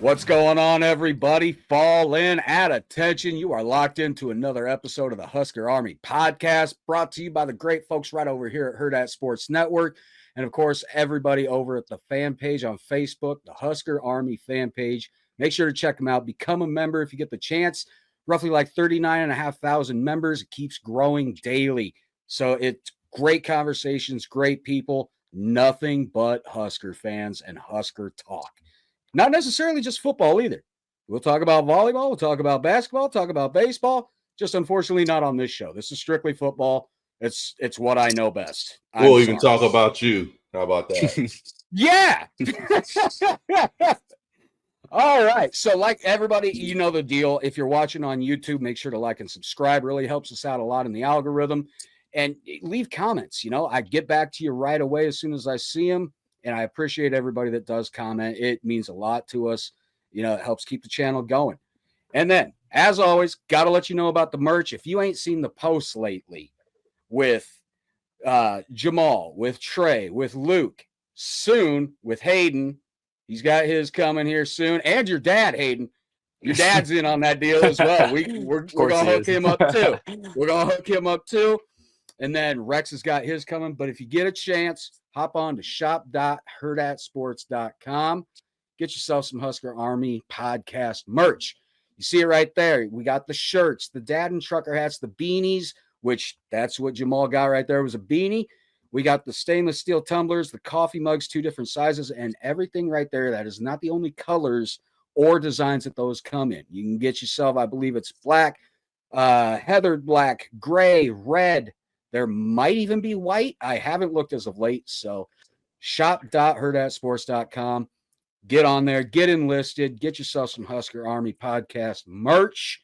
What's going on, everybody? Fall in, at attention. You are locked into another episode of the Husker Army podcast, brought to you by the great folks right over here at HAP Sports Network. And of course, everybody over at the fan page on Facebook, the Husker Army fan page. Make sure to check them out. Become a member if you get the chance. Roughly like 39,500 members. It keeps growing daily. So it's great conversations, great people, nothing but Husker fans and Husker talk. Not necessarily just football either. We'll talk about volleyball, we'll talk about basketball, talk about baseball. Just unfortunately not on this show. This is strictly football. It's what I know best. We'll even talk about you. How about that? Yeah. All right. So like everybody, you know the deal. If you're watching on YouTube, make sure to like and subscribe. Really helps us out a lot in the algorithm. And leave comments. You know, I get back to you right away as soon as I see them. And I appreciate everybody that does comment. It means a lot to us. You know, it helps keep the channel going. And then, as always, got to let you know about the merch. If you ain't seen the posts lately with Jamal, with Trey, with Luke, soon with Hayden, he's got his coming here soon, and your dad, Hayden. Your dad's in on that deal as well. We're going to hook him up too. We're going to hook him up too. And then Rex has got his coming. But if you get a chance, hop on to shop.herdatsports.com. Get yourself some Husker Army podcast merch. You see it right there. We got the shirts, the dad and trucker hats, the beanies, which that's what Jamal got right there was a beanie. We got the stainless steel tumblers, the coffee mugs, 2 different sizes, and everything right there. That is not the only colors or designs that those come in. You can get yourself, I believe it's black, heathered black, gray, red. There might even be white. I haven't looked as of late. So shop.herdatsports.com. Get on there, get enlisted, get yourself some Husker Army podcast merch.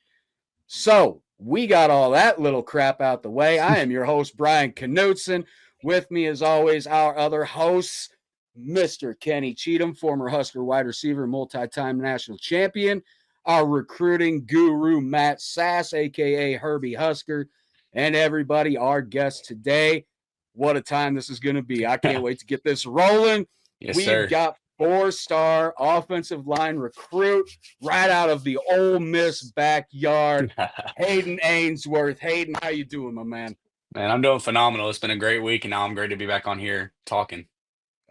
So we got all that little crap out the way. I am your host, Bryan Knutzen. With me, as always, our other hosts, Mr. Kenny Cheatham, former Husker wide receiver, multi-time national champion. Our recruiting guru, Matt Sass, a.k.a. Herbie Husker. And everybody, our guest today, what a time this is going to be. I can't wait to get this rolling. Yes, We've got 4-star offensive line recruit right out of the Ole Miss backyard, Hayden Ainsworth. Hayden, how you doing, my man? Man, I'm doing phenomenal. It's been a great week, and now I'm great to be back on here talking.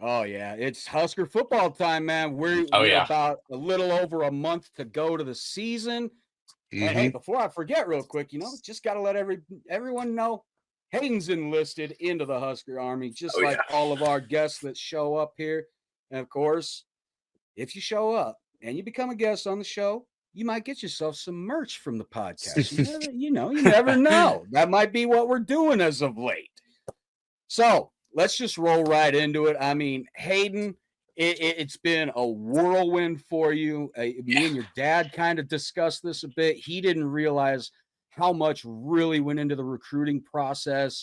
Oh, yeah. It's Husker football time, man. We're about a little over a month to go to the season. And hey, before I forget real quick, you know, just got to let everyone know Hayden's enlisted into the Husker Army, just all of our guests that show up here. And of course, if you show up and you become a guest on the show, you might get yourself some merch from the podcast. You never know. That might be what we're doing as of late. So let's just roll right into it. I mean, Hayden, it's been a whirlwind for you. Me and your dad kind of discussed this a bit. He didn't realize how much really went into the recruiting process,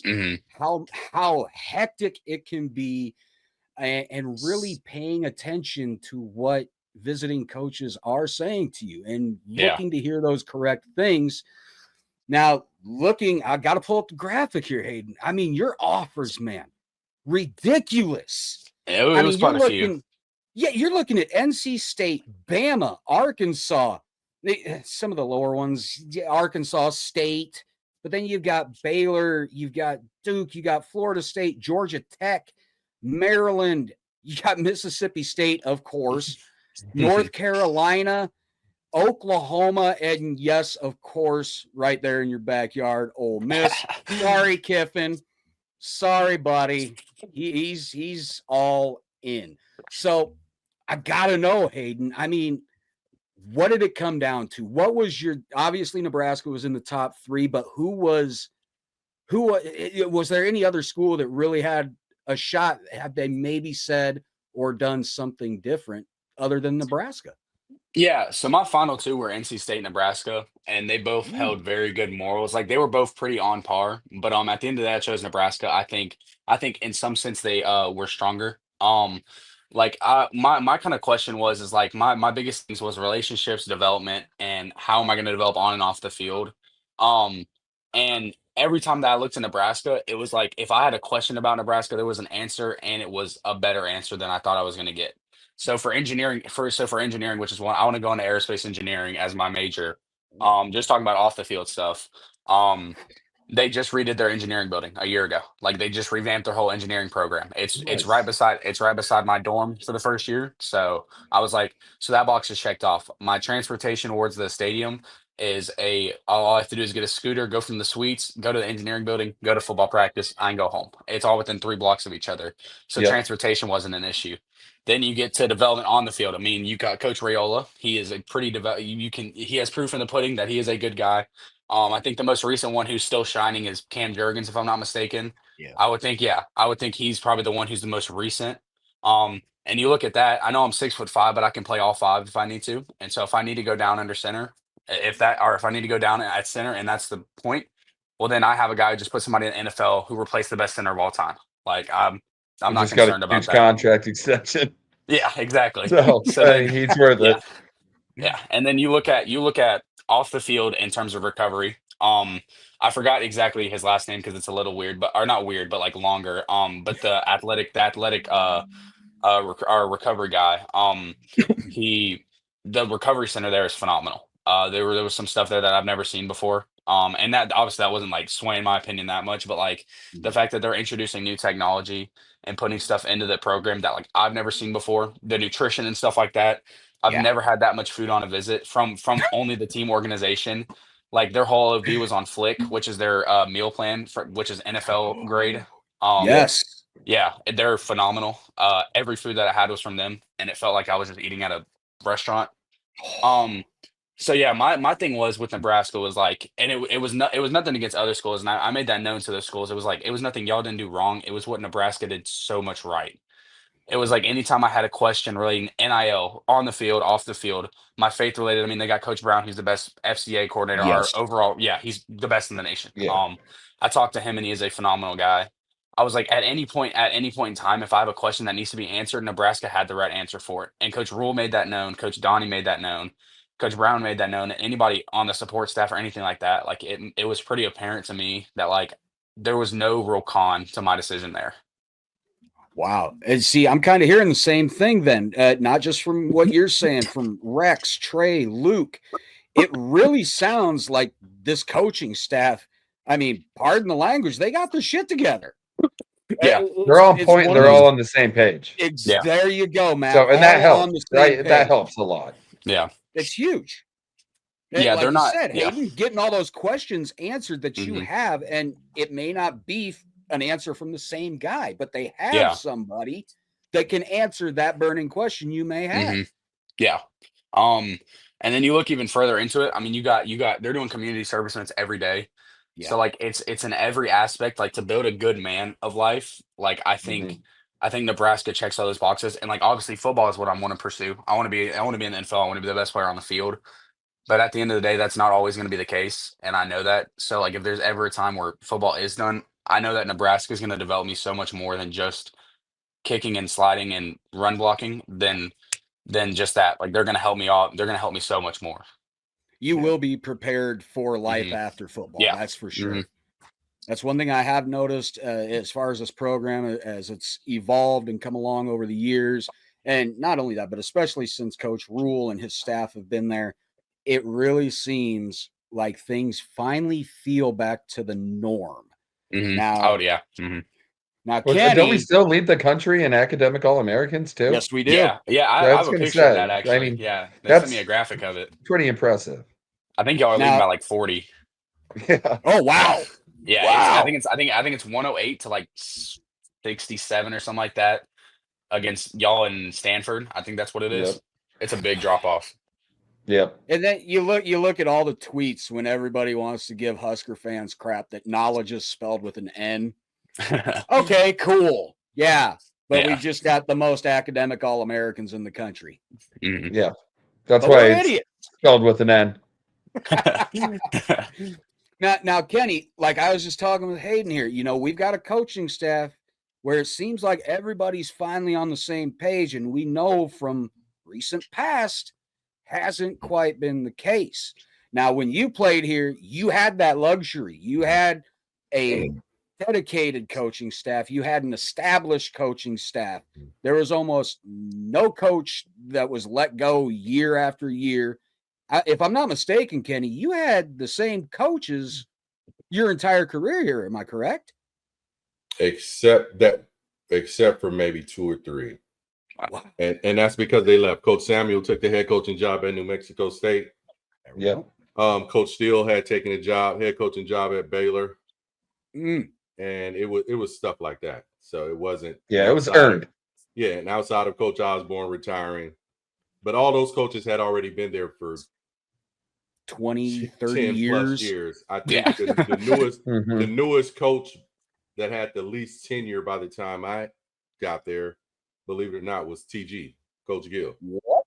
how hectic it can be, and really paying attention to what visiting coaches are saying to you and looking to hear those correct things. Now, I got to pull up the graphic here, Hayden. I mean, your offers, man, ridiculous. It was quite a few. Yeah, you're looking at NC State, Bama, Arkansas, some of the lower ones, Arkansas State. But then you've got Baylor, you've got Duke, you got Florida State, Georgia Tech, Maryland, you got Mississippi State, of course, North Carolina, Oklahoma, and yes, of course, right there in your backyard, Ole Miss. Sorry, Kiffin. Sorry, buddy. He's all in. So I gotta know, Hayden. I mean, what did it come down to? What was obviously Nebraska was in the top 3, but was there any other school that really had a shot? Have they maybe said or done something different other than Nebraska? Yeah, so my final 2 were NC State, Nebraska, and they both held very good morals. Like they were both pretty on par, but at the end of that, I chose Nebraska. I think in some sense they were stronger. My kind of question is like my biggest things was relationships, development, and how am I going to develop on and off the field. And every time that I looked at Nebraska, it was like if I had a question about Nebraska, there was an answer, and it was a better answer than I thought I was going to get. So for engineering, which is one I want to go into aerospace engineering as my major. Just talking about off the field stuff. They just redid their engineering building a year ago. Like they just revamped their whole engineering program. It's right beside my dorm for the first year. So I was like, so that box is checked off. My transportation towards the stadium is all I have to do is get a scooter, go from the suites, go to the engineering building, go to football practice, and go home. It's all within 3 blocks of each other. So transportation wasn't an issue. Then you get to development on the field. I mean, you got Coach Rayola. He is a pretty he has proof in the pudding that he is a good guy. I think the most recent one who's still shining is Cam Jurgens, if I'm not mistaken. Yeah. I would think he's probably the one who's the most recent. And you look at that, I know I'm 6'5", but I can play all five if I need to. And so if I need to go down under center, if I need to go down at center and that's the point, well, then I have a guy who just put somebody in the NFL who replaced the best center of all time. Like I'm not concerned about that. Contract extension. Yeah, exactly. So then, he's worth it. Yeah. And then you look at off the field in terms of recovery. I forgot exactly his last name because it's a little weird, or not weird, but like longer. But the athletic our recovery guy. The recovery center there is phenomenal. There was some stuff there that I've never seen before. And that obviously that wasn't like swaying my opinion that much, but like the fact that they're introducing new technology and putting stuff into the program that like I've never seen before, the nutrition and stuff like that. I've never had that much food on a visit from only the team organization. Like their whole OV was on Flick, which is their meal plan which is NFL grade. Yes. Yeah, they're phenomenal. Every food that I had was from them, and it felt like I was just eating at a restaurant. So yeah, my thing was with Nebraska was like, and it was nothing against other schools, and I made that known to those schools. It was like it was nothing y'all didn't do wrong. It was what Nebraska did so much right. It was like anytime I had a question relating NIL on the field, off the field, my faith related. I mean, they got Coach Brown, he's the best FCA coordinator. Yes. Overall, yeah, he's the best in the nation. Yeah. I talked to him and he is a phenomenal guy. I was like, at any point in time, if I have a question that needs to be answered, Nebraska had the right answer for it. And Coach Rule made that known. Coach Donnie made that known. Coach Brown made that known. Anybody on the support staff or anything like that, like it was pretty apparent to me that like there was no real con to my decision there. Wow. And see, I'm kind of hearing the same thing then, not just from what you're saying, from Rex, Trey, Luke. It really sounds like this coaching staff, I mean, pardon the language, they got their shit together. Yeah, they're on point. They're all on the same page. There you go, Matt. So, and that helps, right? That helps a lot. Yeah. It's huge. Yeah, like they're not. Said, Hayden, getting all those questions answered that you have, and it may not be an answer from the same guy, but they have somebody that can answer that burning question you may have. Yeah. And then you look even further into it. I mean, you got they're doing community service events every day. Yeah. So like it's in every aspect, like to build a good man of life. Like I think Nebraska checks all those boxes. And like obviously football is what I want to pursue. I want to be in the NFL. I want to be the best player on the field. But at the end of the day, that's not always going to be the case. And I know that. So like if there's ever a time where football is done, I know that Nebraska is going to develop me so much more than just kicking and sliding and run blocking than just that. Like they're going to help me out. They're going to help me so much more. You will be prepared for life after football. Yeah. That's for sure. That's one thing I have noticed as far as this program, as it's evolved and come along over the years. And not only that, but especially since Coach Rule and his staff have been there, it really seems like things finally feel back to the norm. Now, now, Kenny, don't we still lead the country in academic All-Americans too? Yes, we do. Yeah. I have a picture of that actually. I mean, they sent me a graphic of it. Pretty impressive. I think y'all are leading by like 40. Yeah. Oh wow. Yeah. Wow. I think it's 108 to like 67 or something like that against y'all in Stanford. I think that's what it is. Yep. It's a big drop off. Yep. And then you look at all the tweets when everybody wants to give Husker fans crap that knowledge is spelled with an N. Okay, cool. Yeah. But we just got the most academic All-Americans in the country. Yeah. That's why it's spelled with an N. Now, Kenny, like I was just talking with Hayden here, we've got a coaching staff where it seems like everybody's finally on the same page, and we know from recent past hasn't quite been the case. Now, when you played here, you had that luxury. You had a dedicated coaching staff. You had an established coaching staff. There was almost no coach that was let go year after year. If I'm not mistaken, Kenny, you had the same coaches your entire career here. Am I correct? Except for maybe 2 or 3. Wow. And that's because they left. Coach Samuel took the head coaching job at New Mexico State. Yeah. Coach Steele had taken a head coaching job at Baylor. Mm. And it was stuff like that. So it wasn't. Yeah, it was earned. And outside of Coach Osborne retiring, but all those coaches had already been there for 20, 30 10 years. plus years. I think the newest coach that had the least tenure by the time I got there, believe it or not, was TG, Coach Gill. What?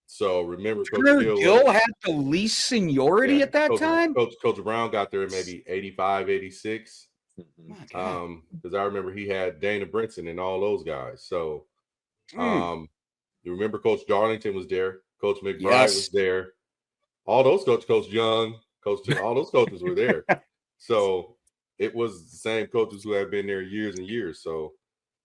So remember, Coach Gill had the least seniority at that time? Coach Brown got there at maybe 85, 86. Because I remember he had Dana Brinson and all those guys. So you remember Coach Darlington was there, Coach McBride was there. All those Coach Young, all those coaches were there. So it was the same coaches who have been there years and years. So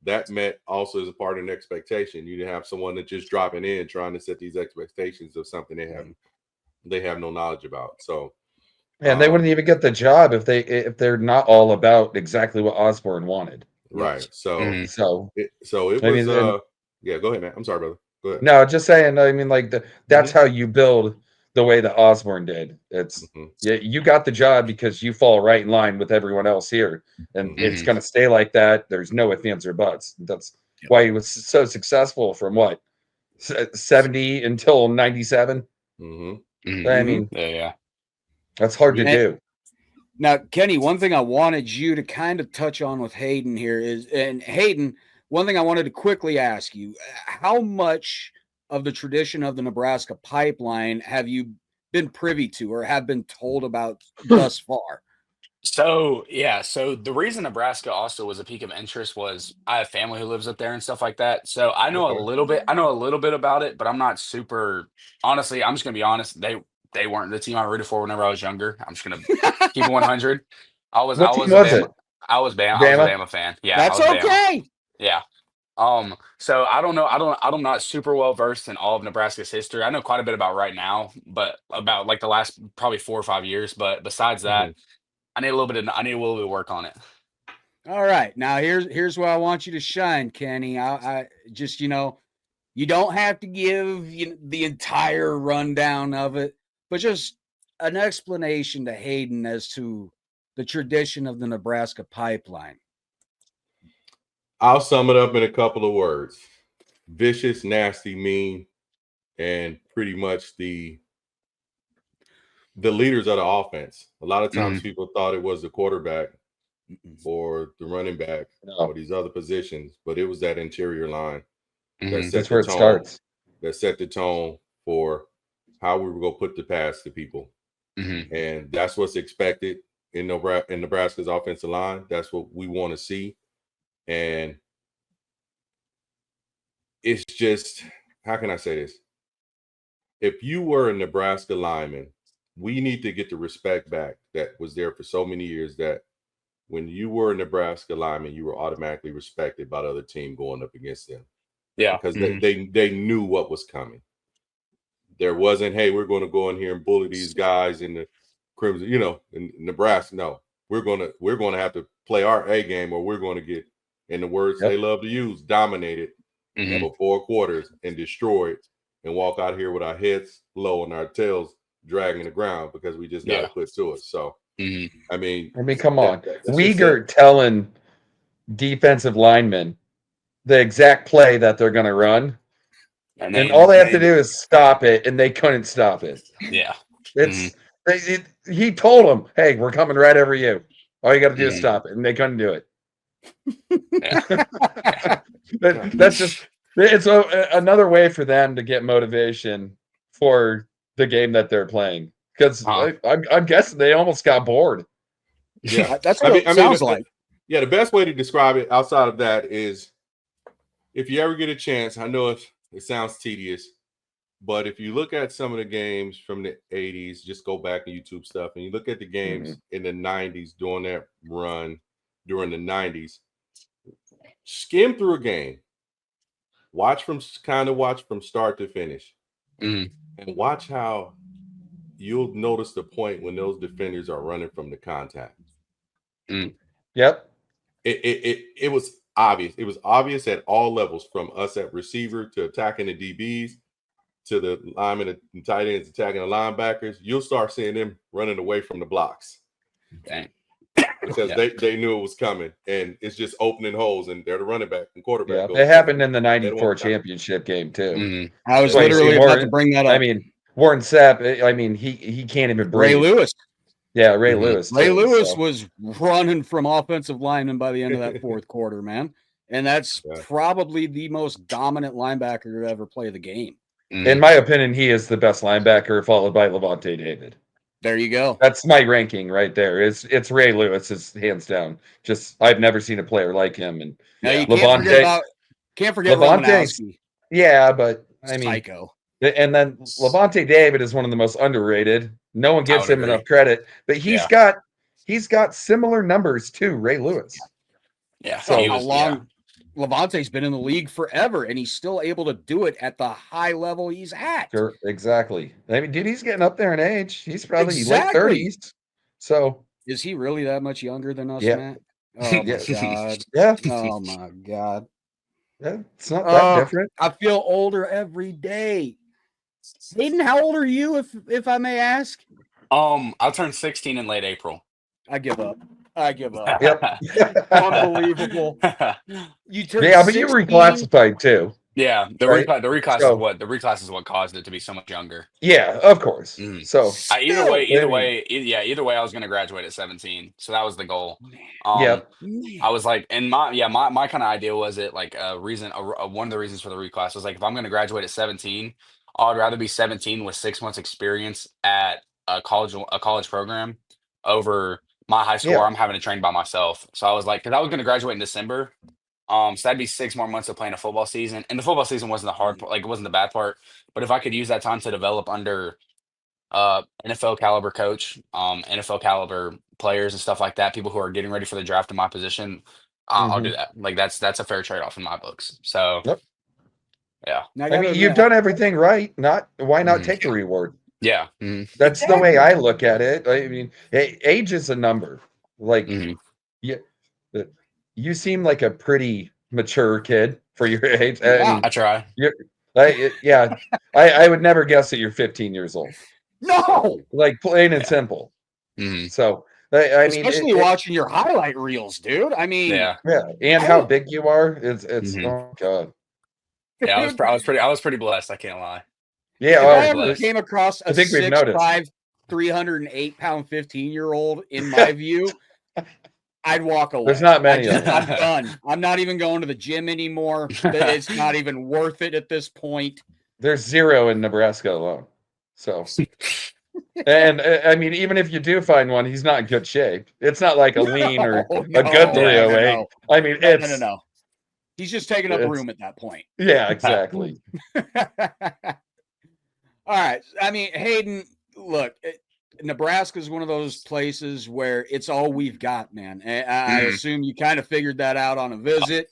that met also as a part of an expectation. You didn't have someone that just dropping in trying to set these expectations of something they have no knowledge about. So and they wouldn't even get the job if they're not all about exactly what Osborne wanted. Right. So it was go ahead, man. I'm sorry, brother. Go ahead. No, just saying, I mean, like that's how you build the way that Osborne did. It's you got the job because you fall right in line with everyone else here, and it's going to stay like that. There's no ifs, ands, or buts. That's why he was so successful from 70 until 97. I mean, that's hard to do. Now, Kenny, one thing I wanted you to kind of touch on with Hayden here is, and Hayden, one thing I wanted to quickly ask you: how much of the tradition of the Nebraska pipeline have you been privy to or have been told about thus far? So the reason Nebraska also was a peak of interest was I have family who lives up there and stuff like that. So I know a little bit. I know a little bit about it, but I'm not super. Honestly, I'm just gonna be honest. They weren't the team I rooted for whenever I was younger. I'm just gonna keep it 100. I was a Bama fan. Yeah, that's okay. Bama. Yeah. So I don't know. I'm not super well versed in all of Nebraska's history. I know quite a bit about right now, but about like the last probably 4 or 5 years. But besides that, I need a little bit of work on it. All right. Now here's where I want you to shine, Kenny. I just, you don't have to give the entire rundown of it, but just an explanation to Hayden as to the tradition of the Nebraska pipeline. I'll sum it up in a couple of words: vicious, nasty, mean, and pretty much the leaders of the offense. A lot of times people thought it was the quarterback or the running back or these other positions, but it was that interior line that's where it starts. That set the tone for how we were going to put the pass to people. And that's what's expected in Nebraska's offensive line. That's what we want to see. And it's just, how can I say this? If you were a Nebraska lineman, we need to get the respect back that was there for so many years, that when you were a Nebraska lineman, you were automatically respected by the other team going up against them. Yeah. Because they knew what was coming. There wasn't, hey, we're going to go in here and bully these guys in the Crimson, in Nebraska. No, we're going to have to play our A game, or we're going to get, in the words they love to use, dominated for 4 quarters and destroyed, and walk out here with our heads low and our tails dragging the ground because we just got to put to it. So, I mean, come on. Uyghur telling defensive linemen the exact play that they're going to run, and all they have to do is stop it, and they couldn't stop it. Yeah. He told them, hey, we're coming right over you. All you got to do is stop it, and they couldn't do it. That's just, it's another way for them to get motivation for the game that they're playing, because I'm guessing they almost got bored. Yeah, that's what it sounds like. Yeah, the best way to describe it outside of that is, if you ever get a chance, I know it sounds tedious, But if you look at some of the games from the 80s, just go back and YouTube stuff, and you look at the games in the 90s during that run during the 90s, skim through a game, watch from start to finish, and watch how you'll notice the point when those defenders are running from the contact. Yep. It was obvious. It was obvious at all levels, from us at receiver to attacking the DBs to the linemen and tight ends attacking the linebackers. You'll start seeing them running away from the blocks. Dang. Because they knew it was coming, and it's just opening holes, and they're the running back and quarterback. Yeah, it happened in the '94 championship game too. I was literally about to bring that up. I mean, Warren Sapp. I mean, he can't even breathe. Ray Lewis. Yeah, Ray Lewis. Ray Lewis was running from offensive linemen by the end of that fourth quarter, man. And that's probably the most dominant linebacker to ever play the game. In my opinion, he is the best linebacker, followed by Levante David. There you go. That's my ranking right there. It's Ray Lewis, is hands down. Just I've never seen a player like him. And now you can't forget Romanowski. Yeah, but I mean, psycho. And then Levante David is one of the most underrated. No one gives him enough credit, but he's got similar numbers to Ray Lewis. Yeah. So how long Levante's been in the league forever, and he's still able to do it at the high level he's at. Sure, exactly. I mean, dude, he's getting up there in age. He's probably late 30s. So is he really that much younger than us, yeah. Matt? Oh my god. Yeah. Oh my god. Yeah, it's not that different. I feel older every day. Hayden, how old are you, if I may ask? I'll turn 16 in late April. I give up. Yep. Unbelievable. You turned but you reclassified too. Yeah, the reclass is what caused it to be so much younger. Yeah, of course. So either way, I was going to graduate at 17, so that was the goal. I was like, and my kind of idea was it like one of the reasons for the reclass was like, if I'm going to graduate at 17, I'd rather be 17 with 6 months experience at a college program over my high school where I'm having to train by myself. So I was like, because I was going to graduate in December. So that'd be 6 more months of playing a football season. And the football season wasn't the hard part, like it wasn't the bad part. But if I could use that time to develop under NFL caliber coach, NFL caliber players and stuff like that, people who are getting ready for the draft in my position, I'll do that. Like that's a fair trade-off in my books. So yeah. I mean, you've done everything right. Why not take the reward? Yeah. That's the way I look at it. I mean, age is a number. Like, you seem like a pretty mature kid for your age. I try. I would never guess that you're 15 years old. No, like plain and simple. So I mean, especially watching your highlight reels, dude. I mean, and how big you are. It's oh god. Yeah, I was pretty blessed. I can't lie. Yeah, if I ever came across a 6'5", 308-pound 15-year-old, in my view, I'd walk away. There's not many. I'm done. I'm not even going to the gym anymore. It's not even worth it at this point. There's 0 in Nebraska alone. So, and I mean, even if you do find one, he's not in good shape. It's not like a lean or a good 308. No. I mean, it's no. He's just taking up room at that point. Yeah, exactly. All right. I mean, Hayden, look, Nebraska is one of those places where it's all we've got, man. I assume you kind of figured that out on a visit.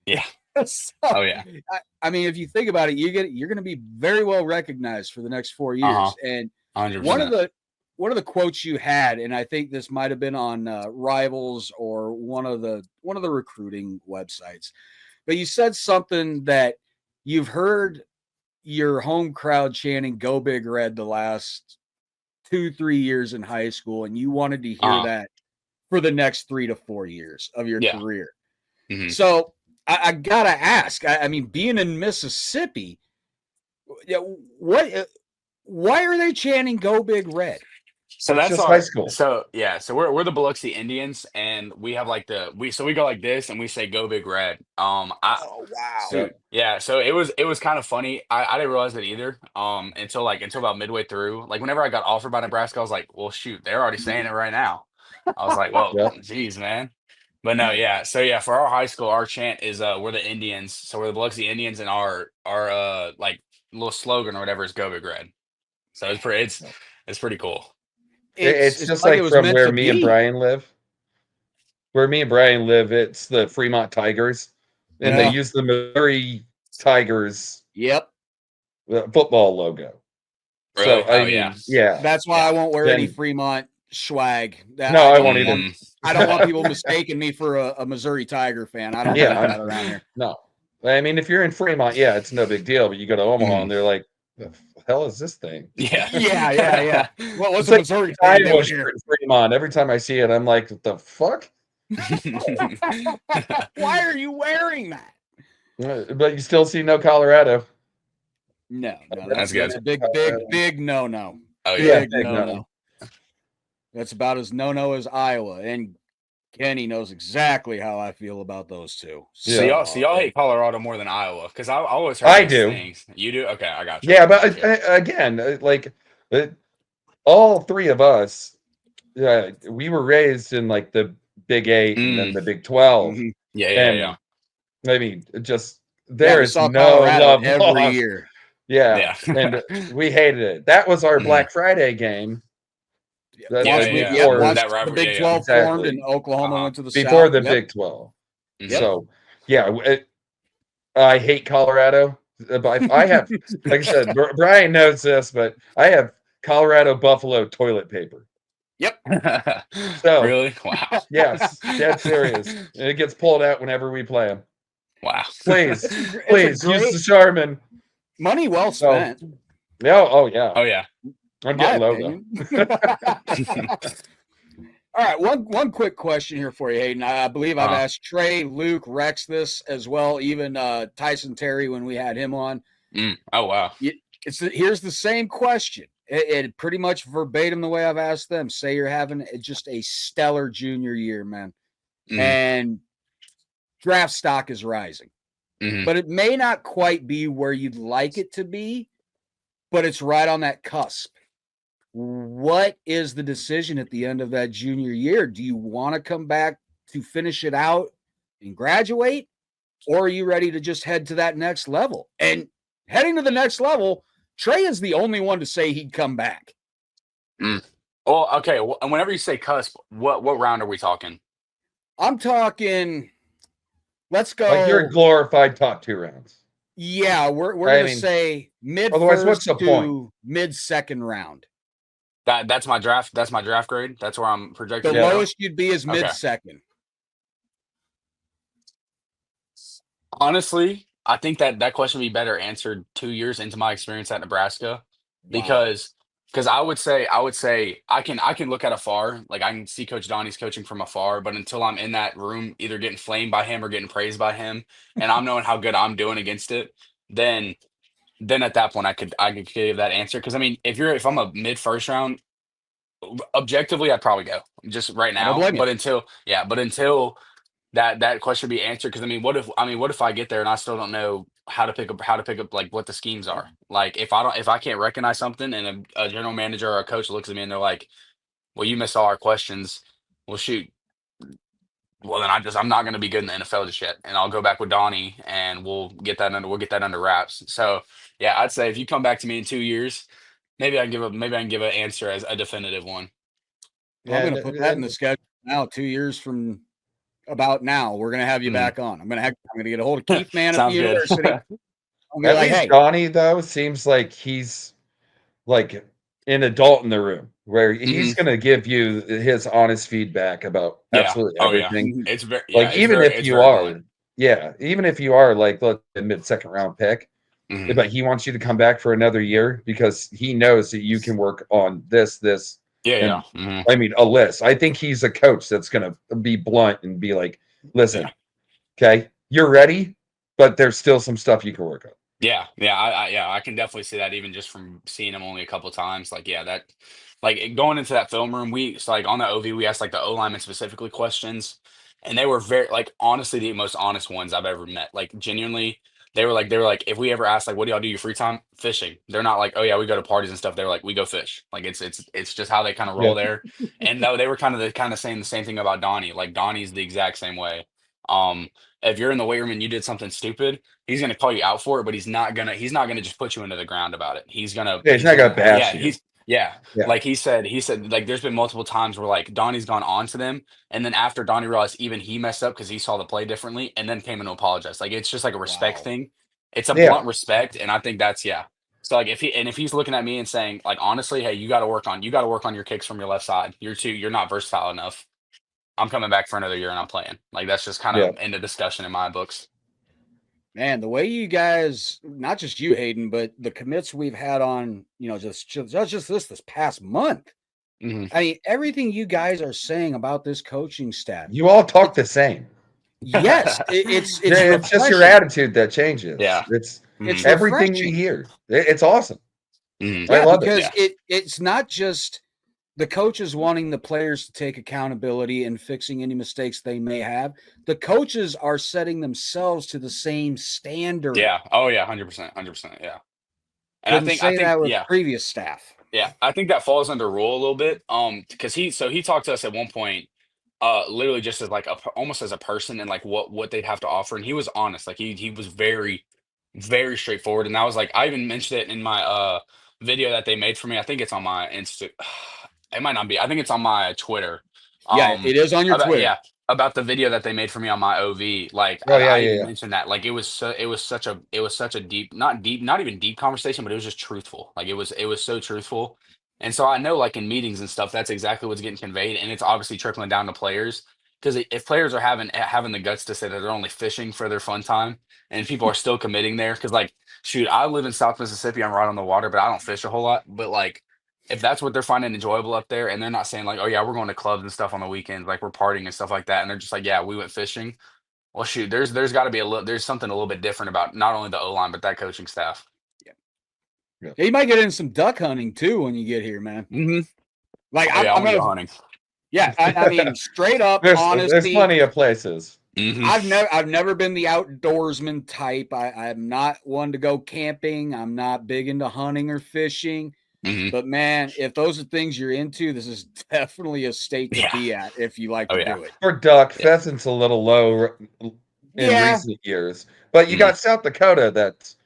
Yeah. So, I mean, if you think about it, you're going to be very well recognized for the next 4 years. And 100%. one of the quotes you had, and I think this might have been on Rivals or one of the recruiting websites, but you said something that you've heard your home crowd chanting "Go Big Red" the last 2-3 years in high school, and you wanted to hear that for the next 3 to 4 years of your career. So I gotta ask. I mean, being in Mississippi, why are they chanting "Go Big Red"? So that's just high school. So we're the Biloxi Indians, and we have like we go like this, and we say "Go Big Red." Oh wow! So it was kind of funny. I didn't realize it either. Until about midway through. Like whenever I got offered by Nebraska, I was like, well, shoot, they're already saying it right now. I was like, well, geez, man. But no, So for our high school, our chant is we're the Indians. So we're the Biloxi Indians, and our like little slogan or whatever is "Go Big Red." So it's pretty cool. It's just like from where me and Bryan live. Where me and Bryan live, it's the Fremont Tigers, and they use the Missouri Tigers. Yep. Football logo. Really? So I mean, yeah. That's why I won't wear any Fremont swag. I won't either. I don't want people mistaking me for a Missouri Tiger fan. I don't do that around here. No. I mean, if you're in Fremont, it's no big deal. But you go to Omaha and they're like, the hell is this thing? Yeah. Well, what's a Missouri Tiger here in Fremont? Every time I see it, I'm like, what the fuck? Why are you wearing that? But you still see no Colorado. No, that's good. That's a big no. Oh yeah, big no. That's about as no as Iowa, and Kenny knows exactly how I feel about those two. So y'all hate Colorado more than Iowa, because I always heard I do. Things. You do? Okay, I got you. Yeah, but again, like all three of us, we were raised in like the Big 8 and then the Big 12. Mm-hmm. Yeah. I mean, just there is no Colorado love every year. Yeah. And we hated it. That was our Black Friday game. Once the Big 12 formed and Oklahoma went to the before South. the Big 12. So I hate Colorado. But I have, like I said, Bryan knows this, but I have Colorado Buffalo toilet paper. Yep. So really? Wow. Yes, dead serious. And it gets pulled out whenever we play them. Wow. Please use the Charmin. Money well spent. Oh yeah. I'm getting logo. All right, one quick question here for you, Hayden. I believe I've asked Trey, Luke, Rex this as well, even Tyson Terry when we had him on. Oh wow. Here's the same question. It pretty much verbatim the way I've asked them. Say you're having just a stellar junior year, man, and draft stock is rising, but it may not quite be where you'd like it to be, but it's right on that cusp. What is the decision at the end of that junior year? Do you want to come back to finish it out and graduate, or are you ready to just head to that next level? And heading to the next level, Trey is the only one to say he'd come back. Well, okay. And whenever you say cusp, what round are we talking? I'm talking. Let's go. Like your glorified top 2 rounds. Yeah, we're going to say mid. Otherwise, what's the point? Mid second round. That's my draft. That's my draft grade. That's where I'm projecting. The lowest you'd be is mid second. Honestly, I think that question would be better answered 2 years into my experience at Nebraska, because I would say I can look at afar, like I can see Coach Donnie's coaching from afar, but until I'm in that room, either getting flamed by him or getting praised by him, and I'm knowing how good I'm doing against it, then at that point I could give that answer. Because I mean, if I'm a mid first round, objectively I'd probably go just right now. But until that question be answered, because I mean, what if I get there and I still don't know how to pick up like what the schemes are? Like if I can't recognize something and a general manager or a coach looks at me and they're like, well, you missed all our questions. Well, shoot. Well, then I'm not going to be good in the NFL just yet, and I'll go back with Donnie and we'll get that under wraps. So yeah, I'd say if you come back to me in 2 years, maybe I can give an answer as a definitive one. Well, I'm going to put that in the schedule now. 2 years from about now, we're going to have you back on. I'm going to get a hold of Keith Mann at the university. At least Donnie though seems like he's like an adult in the room, where he's going to give you his honest feedback about absolutely everything. It's very like even if you are like the mid second round pick, but he wants you to come back for another year because he knows that you can work on this. I mean, a list. I think he's a coach that's going to be blunt and be like, listen, okay, you're ready, but there's still some stuff you can work on. I can definitely see that, even just from seeing him only a couple of times. Like, that, like going into that film room, like on the OV, we asked like the O linemen specifically questions, and they were very, like, honestly the most honest ones I've ever met. Like, genuinely, they were like, if we ever ask like, what do y'all do your free time? Fishing. They're not like, oh yeah, we go to parties and stuff. They're like, we go fish. Like it's just how they kind of roll there. And though they were kind of saying the same thing about Donnie. Like Donnie's the exact same way. if you're in the weight room and you did something stupid, he's gonna call you out for it, but he's not gonna just put you into the ground about it. He's not gonna bash you. Yeah. Like he said, like there's been multiple times where like Donnie's gone on to them, and then after Donnie realized even he messed up because he saw the play differently, and then came in to apologize. Like it's just like a respect thing. It's a blunt respect, and I think that's So like if he's looking at me and saying like honestly, hey, you got to work on your kicks from your left side. You're not versatile enough. I'm coming back for another year and I'm playing. Like that's just kind of end of discussion in my books. Man, the way you guys, not just you, Hayden, but the commits we've had on, just this past month. Mm-hmm. I mean, everything you guys are saying about this coaching staff. You all talk the same. Yes, it's just your attitude that changes. Yeah, it's everything you hear. It's awesome. Mm-hmm. I love because it's not just the coaches wanting the players to take accountability and fixing any mistakes they may have. The coaches are setting themselves to the same standard. Yeah. Oh yeah. 100%. Yeah. And I think that with previous staff. Yeah. I think that falls under rule a little bit. Because he talked to us at one point, literally just as like almost as a person and like what they'd have to offer. And he was honest. Like he was very, very straightforward. And I was like, I even mentioned it in my video that they made for me. I think it's on my Insta. It might not be. I think it's on my Twitter. Yeah, it is on your Twitter. Yeah, about the video that they made for me on my OV. Like, I even mentioned that. Like, it was such a deep, not even deep conversation, but it was just truthful. Like, it was so truthful. And so I know, like in meetings and stuff, that's exactly what's getting conveyed, and it's obviously trickling down to players. Because if players are having the guts to say that they're only fishing for their fun time, and people are still committing there, because like, shoot, I live in South Mississippi, I'm right on the water, but I don't fish a whole lot. But like, if that's what they're finding enjoyable up there, and they're not saying like, oh yeah, we're going to clubs and stuff on the weekends, like we're partying and stuff like that, and they're just like, yeah, we went fishing. Well, shoot, there's got to be there's something a little bit different about not only the O-line but that coaching staff. Yeah, you might get in some duck hunting too when you get here, man. Mm-hmm. Like I'm gonna go hunting. Yeah, I mean, straight up, honesty. There's plenty of places. Mm-hmm. I've never been the outdoorsman type. I'm not one to go camping. I'm not big into hunting or fishing. Mm-hmm. But man, if those are things you're into, this is definitely a state to be at if you like to do it. For duck, pheasant's a little low in recent years, but you got South Dakota that's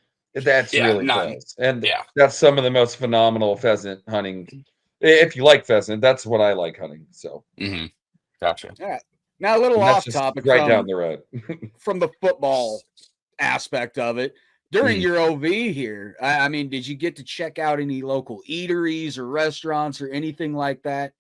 really close, and that's some of the most phenomenal pheasant hunting. If you like pheasant, that's what I like hunting. So, gotcha. All right. Now a little off topic, down the road from the football aspect of it. During your OV here, I mean, did you get to check out any local eateries or restaurants or anything like that?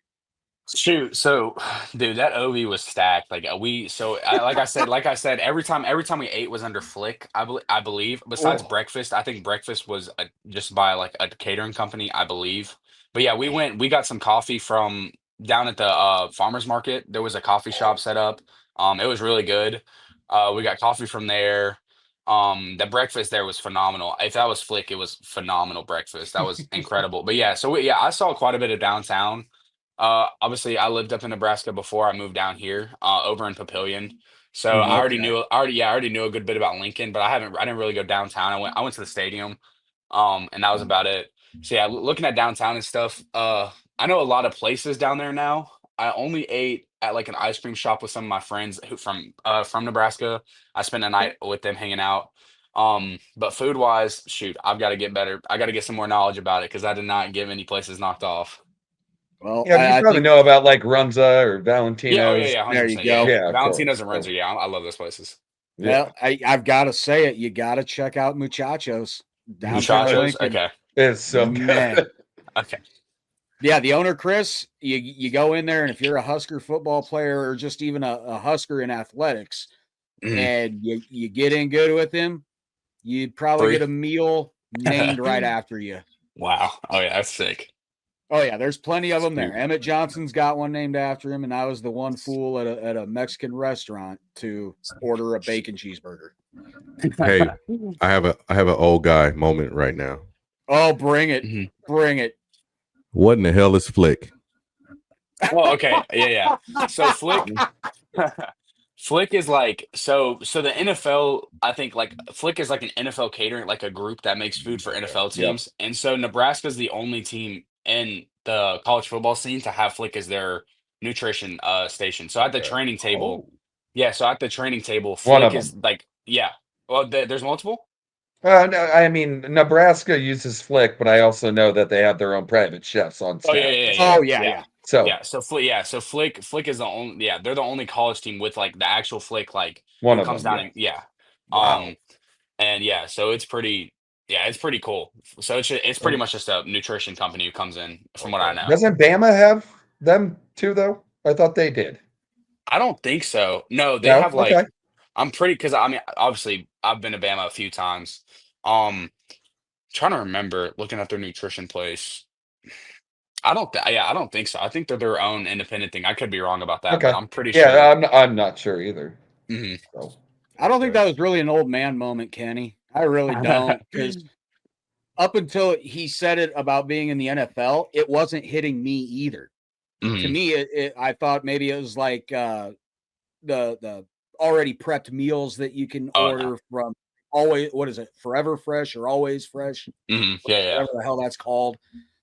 Shoot, so dude, that OV was stacked. Like like I said, every time we ate was under Flick. I believe. Besides breakfast, I think breakfast was just by like a catering company, I believe. But yeah, we got some coffee from down at the farmers market. There was a coffee shop set up. It was really good. We got coffee from there. The breakfast there was phenomenal. If that was Flick, it was phenomenal breakfast. That was incredible. But yeah, so I saw quite a bit of downtown. Obviously I lived up in Nebraska before I moved down here, over in Papillion. So I already knew a good bit about Lincoln, but I didn't really go downtown. I went to the stadium, and that was about it. So yeah, looking at downtown and stuff, I know a lot of places down there now. I only ate at like an ice cream shop with some of my friends from Nebraska. I spent a night with them hanging out. But food wise, shoot, I've got to get better. I got to get some more knowledge about it because I did not get many places knocked off. Well, yeah, you probably know about like Runza or Valentino's. Yeah. There you go. Yeah, Valentino's and Runza. Yeah, I love those places. Well, I've got to say it. You got to check out Muchachos. Muchachos, okay. It's so good. Okay. Yeah, the owner, Chris, you go in there, and if you're a Husker football player or just even a Husker in athletics, and you get in good with him, you'd probably get a meal named right after you. Wow. Oh, yeah, that's sick. Oh, yeah, there's plenty of them there. Emmett Johnson's got one named after him, and I was the one fool at a Mexican restaurant to order a bacon cheeseburger. Hey, I have an old guy moment right now. Oh, bring it. Bring it. What in the hell is Flick? Well, okay. Yeah. So Flick is like, so the NFL, I think like Flick is like an NFL catering, like a group that makes food for NFL teams. And so Nebraska's the only team in the college football scene to have Flick as their nutrition station. So at the training table, Yeah, so at the training table, One of Flick is them. like, yeah. Well, there's multiple. No, I mean, Nebraska uses Flick, but I also know that they have their own private chefs on Oh staff. Oh yeah. So So Flick is the only, yeah, they're the only college team with like the actual Flick, like one who of comes them, down and yeah. Wow. And yeah, so it's pretty cool. So it's pretty much just a nutrition company who comes in, from what I know. Doesn't Bama have them too, though? I thought they did. I don't think so. No, they No? have like, Okay. I'm pretty, because I mean, obviously I've been to Bama a few times. Trying to remember looking at their nutrition place. I don't think so. I think they're their own independent thing. I could be wrong about that, Okay. but I'm pretty Yeah, sure. I'm not sure either. So. I don't think that was really an old man moment, Kenny. I really don't, because up until he said it about being in the NFL, it wasn't hitting me either. To me, I thought maybe it was like the already prepped meals that you can order from always, what is it, Forever Fresh or Always Fresh? Yeah, whatever the hell that's called.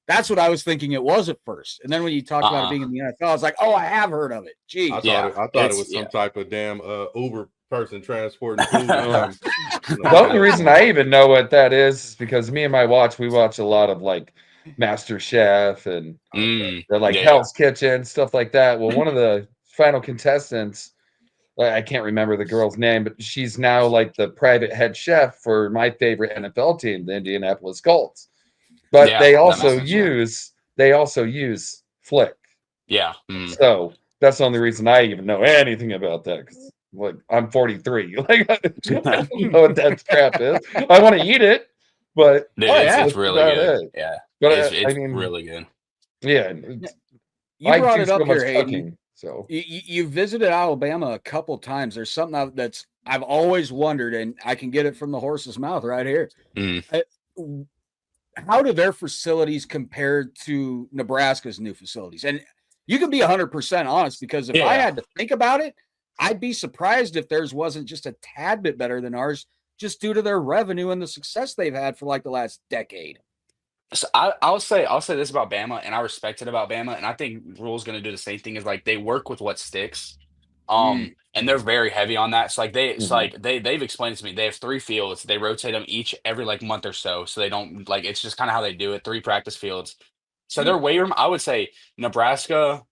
That's what I was thinking it was at first. And then when you talked about it being in the NFL, I was like, oh, I have heard of it. Geez. I thought it was some type of damn Uber person transporting food. The only reason I even know what that is because me and we watch a lot of like Master Chef and they're like Hell's Kitchen, stuff like that. Well, one of the final contestants, I can't remember the girl's name, but she's now like the private head chef for my favorite NFL team, the Indianapolis Colts. But they also use Flick. Yeah. So that's the only reason I even know anything about that. Like I'm 43. Like I don't know what that crap is. I want to eat it, but dude, it's really good. Yeah. But it's I mean, really good. Yeah. You brought it up here, Hayden. Cooking, so you visited Alabama a couple times. There's something that's I've always wondered, and I can get it from the horse's mouth right here. How do their facilities compare to Nebraska's new facilities? And you can be 100% honest, because if I had to think about it, I'd be surprised if theirs wasn't just a tad bit better than ours, just due to their revenue and the success they've had for like the last decade. So I'll say this about Bama, and I respect it about Bama, and I think Rule's going to do the same thing. Is like they work with what sticks, and they're very heavy on that. So like they've explained it to me. They have 3 fields. They rotate them each every like month or so. So they don't like, it's just kind of how they do it. 3 practice fields. So their weight room, I would say Nebraska.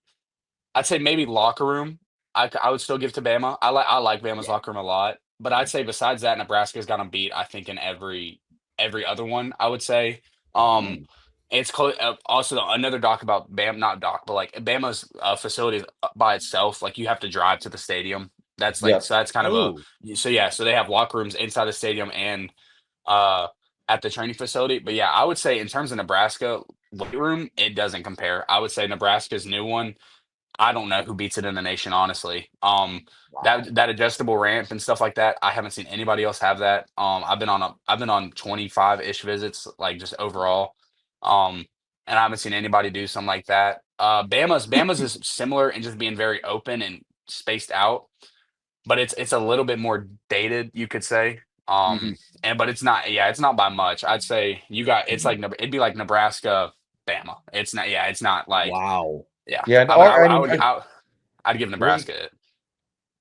I'd say maybe locker room. I would still give to Bama. I like Bama's locker room a lot, but I'd say besides that, Nebraska's got them beat. I think in every other one. I would say. It's close. Also, another doc about Bama, not doc, but like Bama's facility by itself. Like you have to drive to the stadium. That's like so. That's kind of so they have locker rooms inside the stadium and at the training facility. But yeah, I would say in terms of Nebraska weight room, it doesn't compare. I would say Nebraska's new one. I don't know who beats it in the nation, honestly. That adjustable ramp and stuff like that, I haven't seen anybody else have that. I've been on 25-ish visits, like just overall. And I haven't seen anybody do something like that. Bama's is similar in just being very open and spaced out, but it's a little bit more dated, you could say. But it's not by much. I'd say it'd be like Nebraska, Bama. It's not like wow. Yeah. I'd give Nebraska it.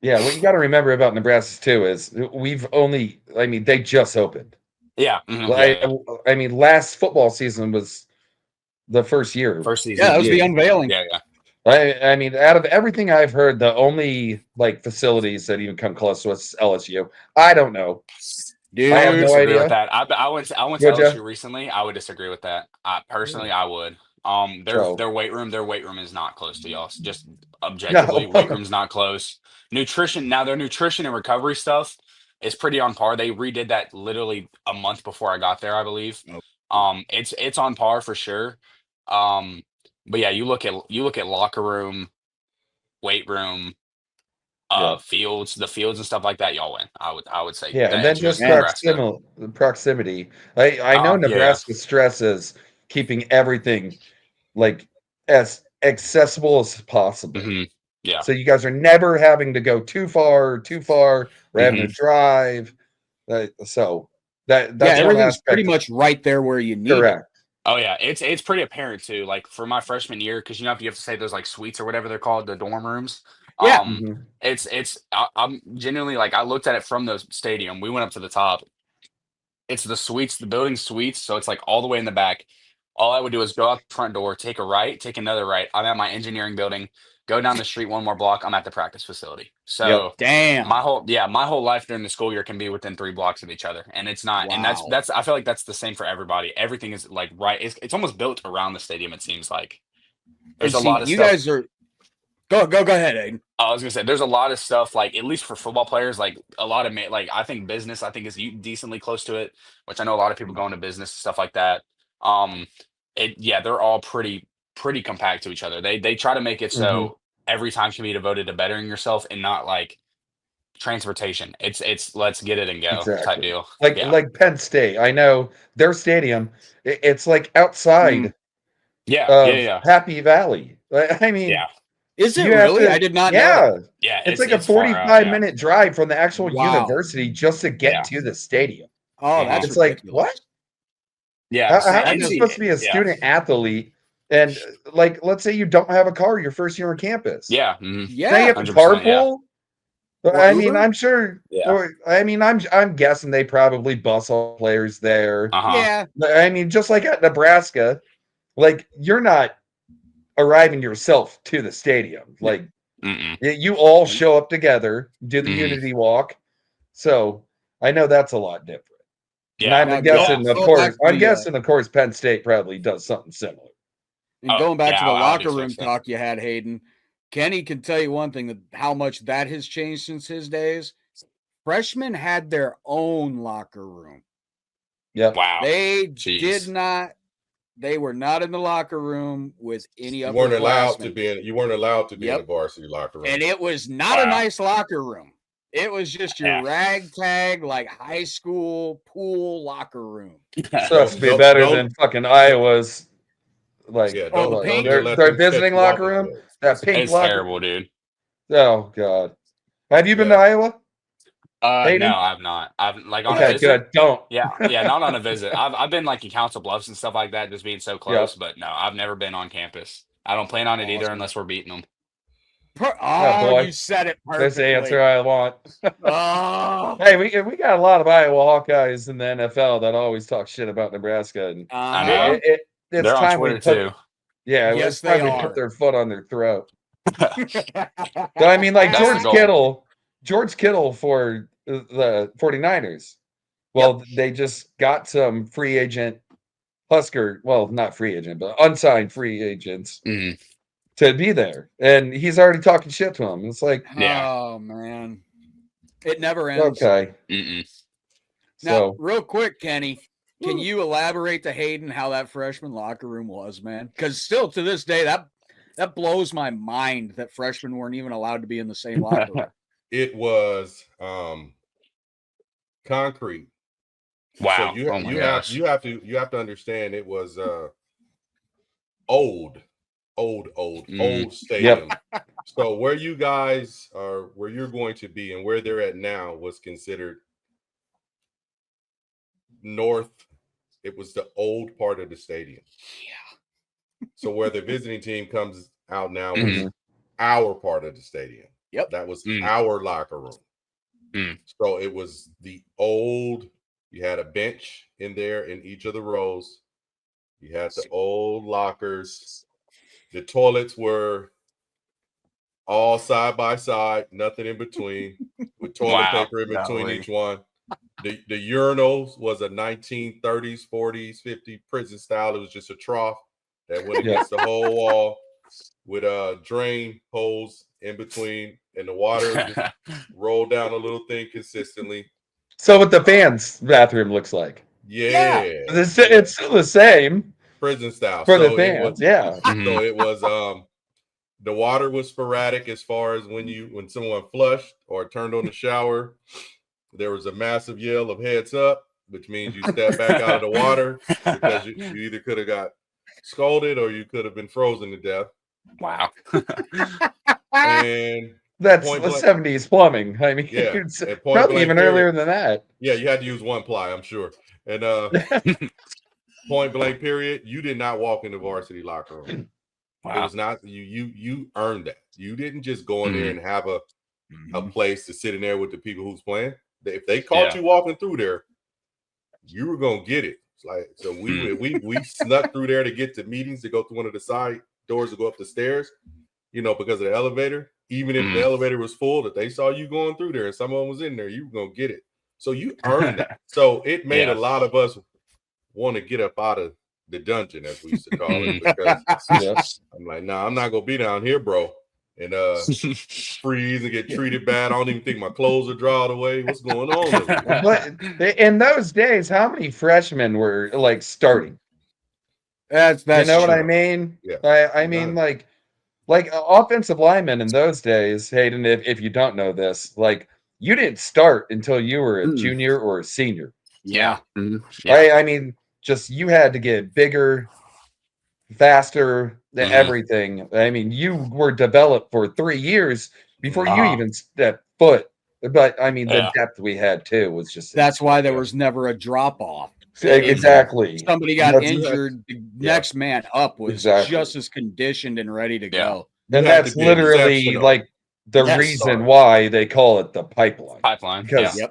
Yeah, what you got to remember about Nebraska too is they just opened. Yeah. I mean, last football season was the first year. First season. Yeah, that was the unveiling. Yeah. I mean, out of everything I've heard, the only like facilities that even come close was LSU. I don't know. Dude, I have no idea with that. I went to LSU recently. I would disagree with that. Personally, I would. Their weight room is not close to y'all. Just objectively, weight room's not close. Nutrition, now their nutrition and recovery stuff is pretty on par. They redid that literally a month before I got there, I believe. It's on par for sure. But yeah, you look at locker room, weight room, fields and stuff like that, y'all win. I would say. Yeah, and then just proximity. I know Nebraska stresses keeping everything like as accessible as possible. Yeah. So you guys are never having to go too far or having to drive. So that's everything's pretty much right there where you need it. Oh yeah, it's pretty apparent too. Like for my freshman year, because you have to say those like suites or whatever they're called, the dorm rooms. Yeah. I'm genuinely like, I looked at it from the stadium. We went up to the top. It's the suites, the building suites. So it's like all the way in the back. All I would do is go out the front door, take a right, take another right. I'm at my engineering building, go down the street one more block. I'm at the practice facility. So damn, my whole life during the school year can be within 3 blocks of each other. And it's not, and that's, I feel like that's the same for everybody. Everything is like, right. It's almost built around the stadium. It seems like there's a lot of you stuff. guys are go ahead, Aiden. I was gonna say there's a lot of stuff, like at least for football players, like a lot of like I think business, I think is decently close to it, which I know a lot of people go into business stuff like that. They're all pretty compact to each other. They try to make it so every time can be devoted to bettering yourself and not like transportation. It's let's get it and go type deal. Like Penn State. I know their stadium. It's like outside. Happy Valley. I mean, is it really? I did not know. Yeah, it's like a 45-minute drive from the actual university just to get to the stadium. Oh, that's it's ridiculous. Like what? Yeah, how are you supposed to be a student athlete? And like, let's say you don't have a car your first year on campus. Yeah, Now you have to carpool. I mean, I'm sure. I mean, I'm guessing they probably bus all players there. Yeah. I mean, just like at Nebraska, like you're not arriving yourself to the stadium. Like you all show up together, do the unity walk. So I know that's a lot different. Yeah, and I'm guessing, of course, Penn State probably does something similar. And going back to the locker room talk you had, Hayden, Kenny can tell you one thing, that how much that has changed since his days. Freshmen had their own locker room. Yep. Wow. They did not. They were not in the locker room with any You weren't allowed to be in the varsity locker room. And it was not a nice locker room. It was just your ragtag, like high school pool locker room. So it's be better than fucking Iowa's. Like, their visiting locker room. That pink locker. It's terrible, dude. Oh God. Have you been to Iowa? No, I've not. I've like on a visit. Good. Don't. Yeah, not on a visit. I've been like in Council Bluffs and stuff like that, just being so close. But no, I've never been on campus. I don't plan on it either unless we're beating them. You said it perfectly. That's the answer I want. Hey, we got a lot of Iowa Hawkeyes in the NFL that always talk shit about Nebraska, and I know it's they're time on Twitter too. Yeah, it's time we put their foot on their throat. I mean, like George Kittle for the 49ers. Well, they just got some free agent Husker, well, not free agent, but unsigned free agents to be there. And he's already talking shit to him. It's like, oh, man. It never ends. Okay. Now, real quick, Kenny, can you elaborate to Hayden how that freshman locker room was, man? Because still to this day, that blows my mind that freshmen weren't even allowed to be in the same locker room. It was concrete. Wow. So you have to understand it was old stadium. Yep. So where you guys are, where you're going to be and where they're at now was considered north. It was the old part of the stadium. Yeah. So where the visiting team comes out now was our part of the stadium. Yep. That was our locker room. So it was the old, you had a bench in there in each of the rows. You had the old lockers. The toilets were all side by side, nothing in between, with toilet paper in between each one. The urinals was a 1930s, 40s, 50s prison style. It was just a trough that went against the whole wall with drain holes in between, and the water just rolled down a little thing consistently. So what the fans' bathroom looks like. Yeah. It's still the same. Prison style. For the fans, So it was the water was sporadic as far as when someone flushed or turned on the shower, there was a massive yell of heads up, which means you step back out of the water because you either could have got scalded or you could have been frozen to death. Wow. And that's the 70s plumbing. I mean, probably even earlier than that. Yeah, you had to use one ply, I'm sure. And point blank period, you did not walk in the varsity locker room. Wow. It was not you earned that. You didn't just go in there and have a place to sit in there with the people who's playing. If they caught you walking through there, you were gonna get it. It's like, so we snuck through there to get to meetings, to go through one of the side doors to go up the stairs, because of the elevator. Even if the elevator was full, if they saw you going through there and someone was in there, you were gonna get it. So you earned that. So it made a lot of us want to get up out of the dungeon, as we used to call it, because I'm like, nah, I'm not gonna be down here, bro, and freeze and get treated bad. I don't even think my clothes are dried away. What's going on? But in those days, how many freshmen were like starting? That's you know true. what I mean? Yeah. I mean, like offensive linemen in those days, Hayden, if you don't know this, like you didn't start until you were a junior or a senior. Yeah. I mean, just you had to get bigger, faster, everything. I mean, you were developed for 3 years before you even stepped foot. But I mean, the depth we had too was just that's why there was never a drop off. Exactly. Somebody got injured, the next man up was just as conditioned and ready to go. And that's literally like the reason why they call it the pipeline. Because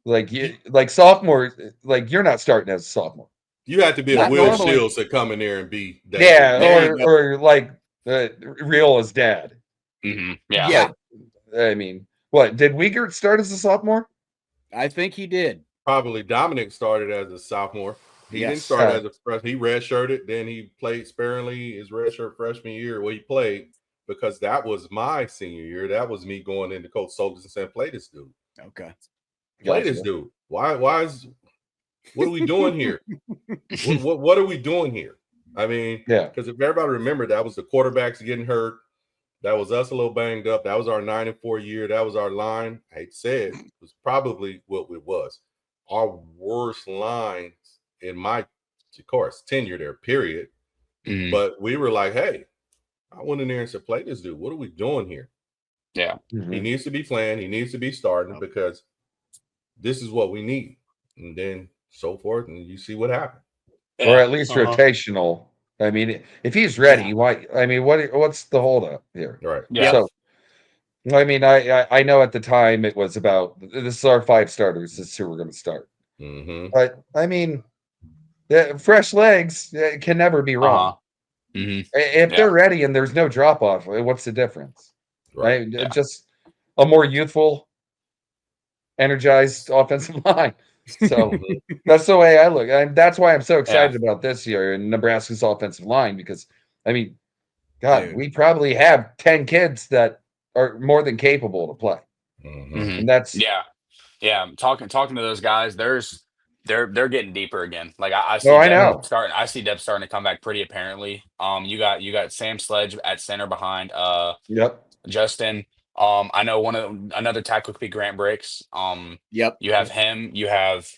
like sophomore, like you're not starting as a sophomore. You had to be a Will Shields to come in there and be that. Or like Riola's dad. Yeah. I mean, what did Wiegert start as a sophomore? I think he did. Probably Dominic started as a sophomore. He didn't start as a freshman. He redshirted, then he played sparingly his redshirt freshman year. Well, he played because that was my senior year. That was me going into Coach Soltis and saying, "Play this dude." Okay. Play this dude. Why what are we doing here? what are we doing here? I mean, because if everybody remember, that was the quarterbacks getting hurt. That was us a little banged up. That was our 9-4 year. That was our line. I hate to say it, was probably what it was. Our worst lines in my, of course, tenure there, period. But we were like, hey, I went in there and said, play this dude. What are we doing here? Yeah. He needs to be playing. He needs to be starting because this is what we need. And then so forth. And you see what happened. Or at least rotational. I mean, if he's ready, why? I mean, what's the holdup here? Right. Yeah. So, I mean, I know at the time it was about this is our 5 starters. This is who we're going to start. But I mean, fresh legs can never be wrong. If they're ready and there's no drop off, what's the difference? Right. Just a more youthful, energized offensive line. So that's the way I look. And that's why I'm so excited about this year in Nebraska's offensive line, because I mean, God, we probably have 10 kids that are more than capable to play. And that's talking to those guys, they're getting deeper again. Like I see depth starting to come back pretty apparently. You got Sam Sledge at center behind Justin. I know another tackle could be Grant Bricks. You have him. You have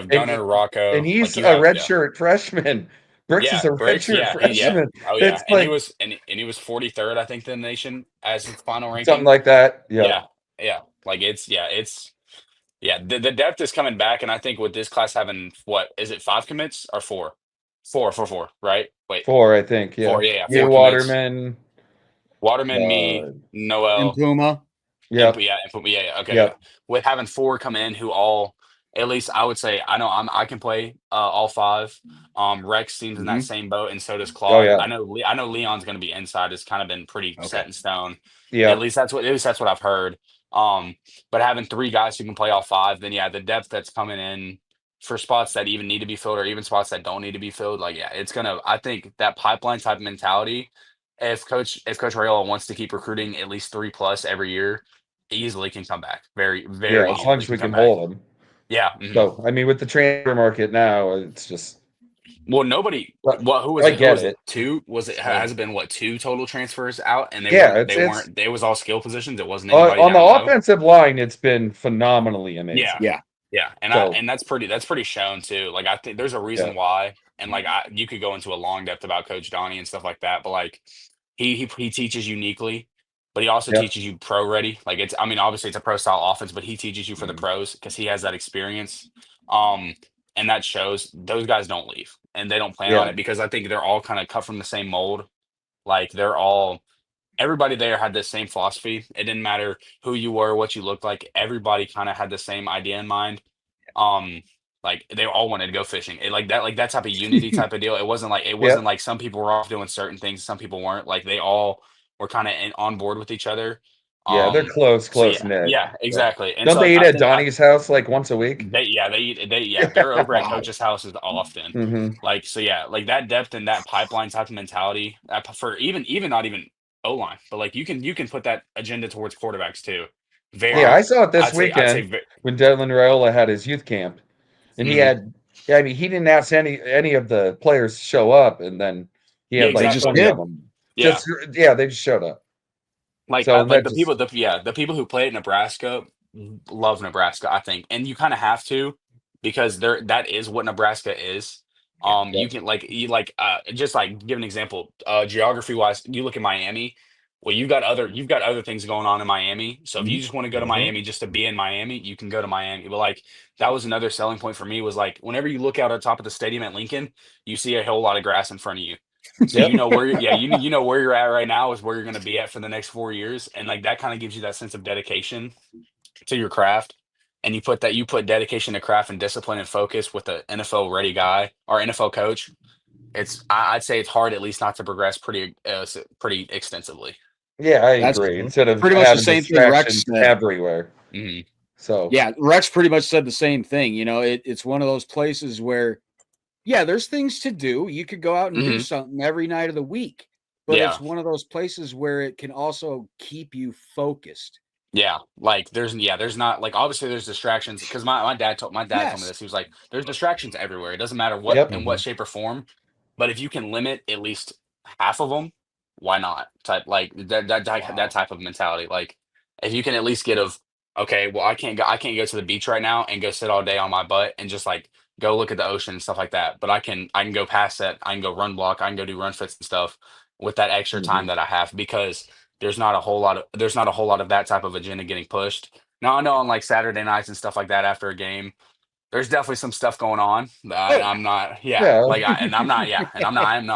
Gunnar, Rocco, and he's a redshirt freshman. Bricks is a redshirt freshman. And he was 43rd, I think, in the nation as his final ranking, something like that. Like the depth is coming back, and I think with this class having what is it 5 commits or 4? 4, right? Wait, 4, I think. Yeah, 4, yeah. 4 Waterman, me, Noel, and Puma. Okay. Yeah. With having 4 come in who all, at least I would say, I can play all 5. Rex seems in that same boat, and so does Claude. I know Leon's going to be inside. It's kind of been pretty set in stone. Yeah, at least that's what I've heard. But having 3 guys who can play all 5, then the depth that's coming in for spots that even need to be filled, or even spots that don't need to be filled. Like, it's gonna. I think that pipeline type of mentality. If Coach Raiola wants to keep recruiting at least 3+ every year, easily can come back. Very, very as long as we can hold them. Yeah. So I mean, with the transfer market now, it's just who was it? Who was it? 2? Has it been 2 total transfers out? And they was all skill positions. It wasn't anybody on the offensive line. It's been phenomenally amazing. Yeah. And that's pretty shown too. Like, I think there's a reason why. And like, you could go into a long depth about Coach Donnie and stuff like that, but like he teaches uniquely, but he also teaches you pro ready. Like, obviously it's a pro style offense, but he teaches you for the pros because he has that experience. And that shows. Those guys don't leave and they don't plan on it, because I think they're all kind of cut from the same mold. Like everybody there had the same philosophy. It didn't matter who you were, what you looked like. Everybody kind of had the same idea in mind. Like they all wanted to go fishing. Like that type of unity type of deal. It wasn't like some people were off doing certain things, some people weren't. Like they all were kind of on board with each other. Yeah, they're close knit. Yeah, exactly. And don't so, they like, eat at Donnie's house like once a week? They're over at Coach's houses often. Mm-hmm. Like, so yeah, like that depth and that pipeline type of mentality for even not even O-line, but like you can put that agenda towards quarterbacks too. I saw it this weekend when Devlin Raiola had his youth camp, and he had. Yeah, I mean, he didn't ask any of the players to show up, and then he had like 20 of them. Yeah, they just showed up. Like, the people who play at Nebraska love Nebraska, I think, and you kind of have to, because that is what Nebraska is. You can just like give an example, geography wise, you look at Miami. Well, you've got other things going on in Miami. So if you just want to go to Miami just to be in Miami, you can go to Miami. But like that was another selling point for me, was like whenever you look out at top of the stadium at Lincoln, you see a whole lot of grass in front of you. So you know where you know where you're at right now is where you're going to be at for the next 4 years, and like that kind of gives you that sense of dedication to your craft. And you put dedication to craft and discipline and focus with an NFL ready guy or NFL coach. I'd say it's hard at least not to progress pretty extensively. Yeah, I agree. Instead of pretty much the same thing Rex said everywhere. Mm-hmm. So yeah, Rex pretty much said the same thing. You know, it's one of those places where, yeah, there's things to do. You could go out and do something every night of the week, but it's one of those places where it can also keep you focused. Yeah, like there's not, like, obviously there's distractions, because my dad told me this. He was like, there's distractions everywhere. It doesn't matter what in what shape or form, but if you can limit at least half of them, why not? Type like that type of mentality. Like if you can at least okay, well I can't go to the beach right now and go sit all day on my butt and just like go look at the ocean and stuff like that. But I can go past that. I can go run block. I can go do run fits and stuff with that extra time that I have, because there's not a whole lot of that type of agenda getting pushed. Now I know on like Saturday nights and stuff like that after a game, there's definitely some stuff going on. I'm not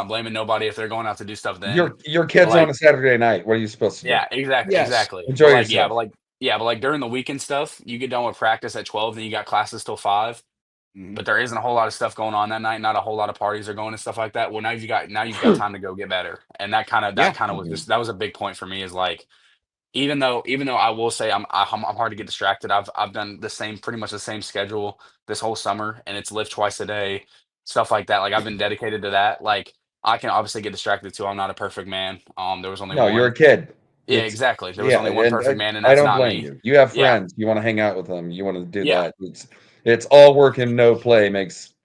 blaming nobody if they're going out to do stuff then. Your kids on a Saturday night. What are you supposed to do? Yeah, exactly. Enjoy yourself. But like during the weekend stuff, you get done with practice at 12, then you got classes till 5. But there isn't a whole lot of stuff going on that night. Not a whole lot of parties are going and stuff like that. Well, now you've got time to go get better. And that kind of was just, that was a big point for me, is like, even though I will say I'm hard to get distracted. I've done pretty much the same schedule this whole summer, and it's lift twice a day, stuff like that. Like I've been dedicated to that. Like I can obviously get distracted too. I'm not a perfect man. There was only one. You're a kid. Yeah, exactly. There was only one perfect man, and that's I don't not blame me. you. You have friends. You want to hang out with them. You want to do that. It's all work and no play makes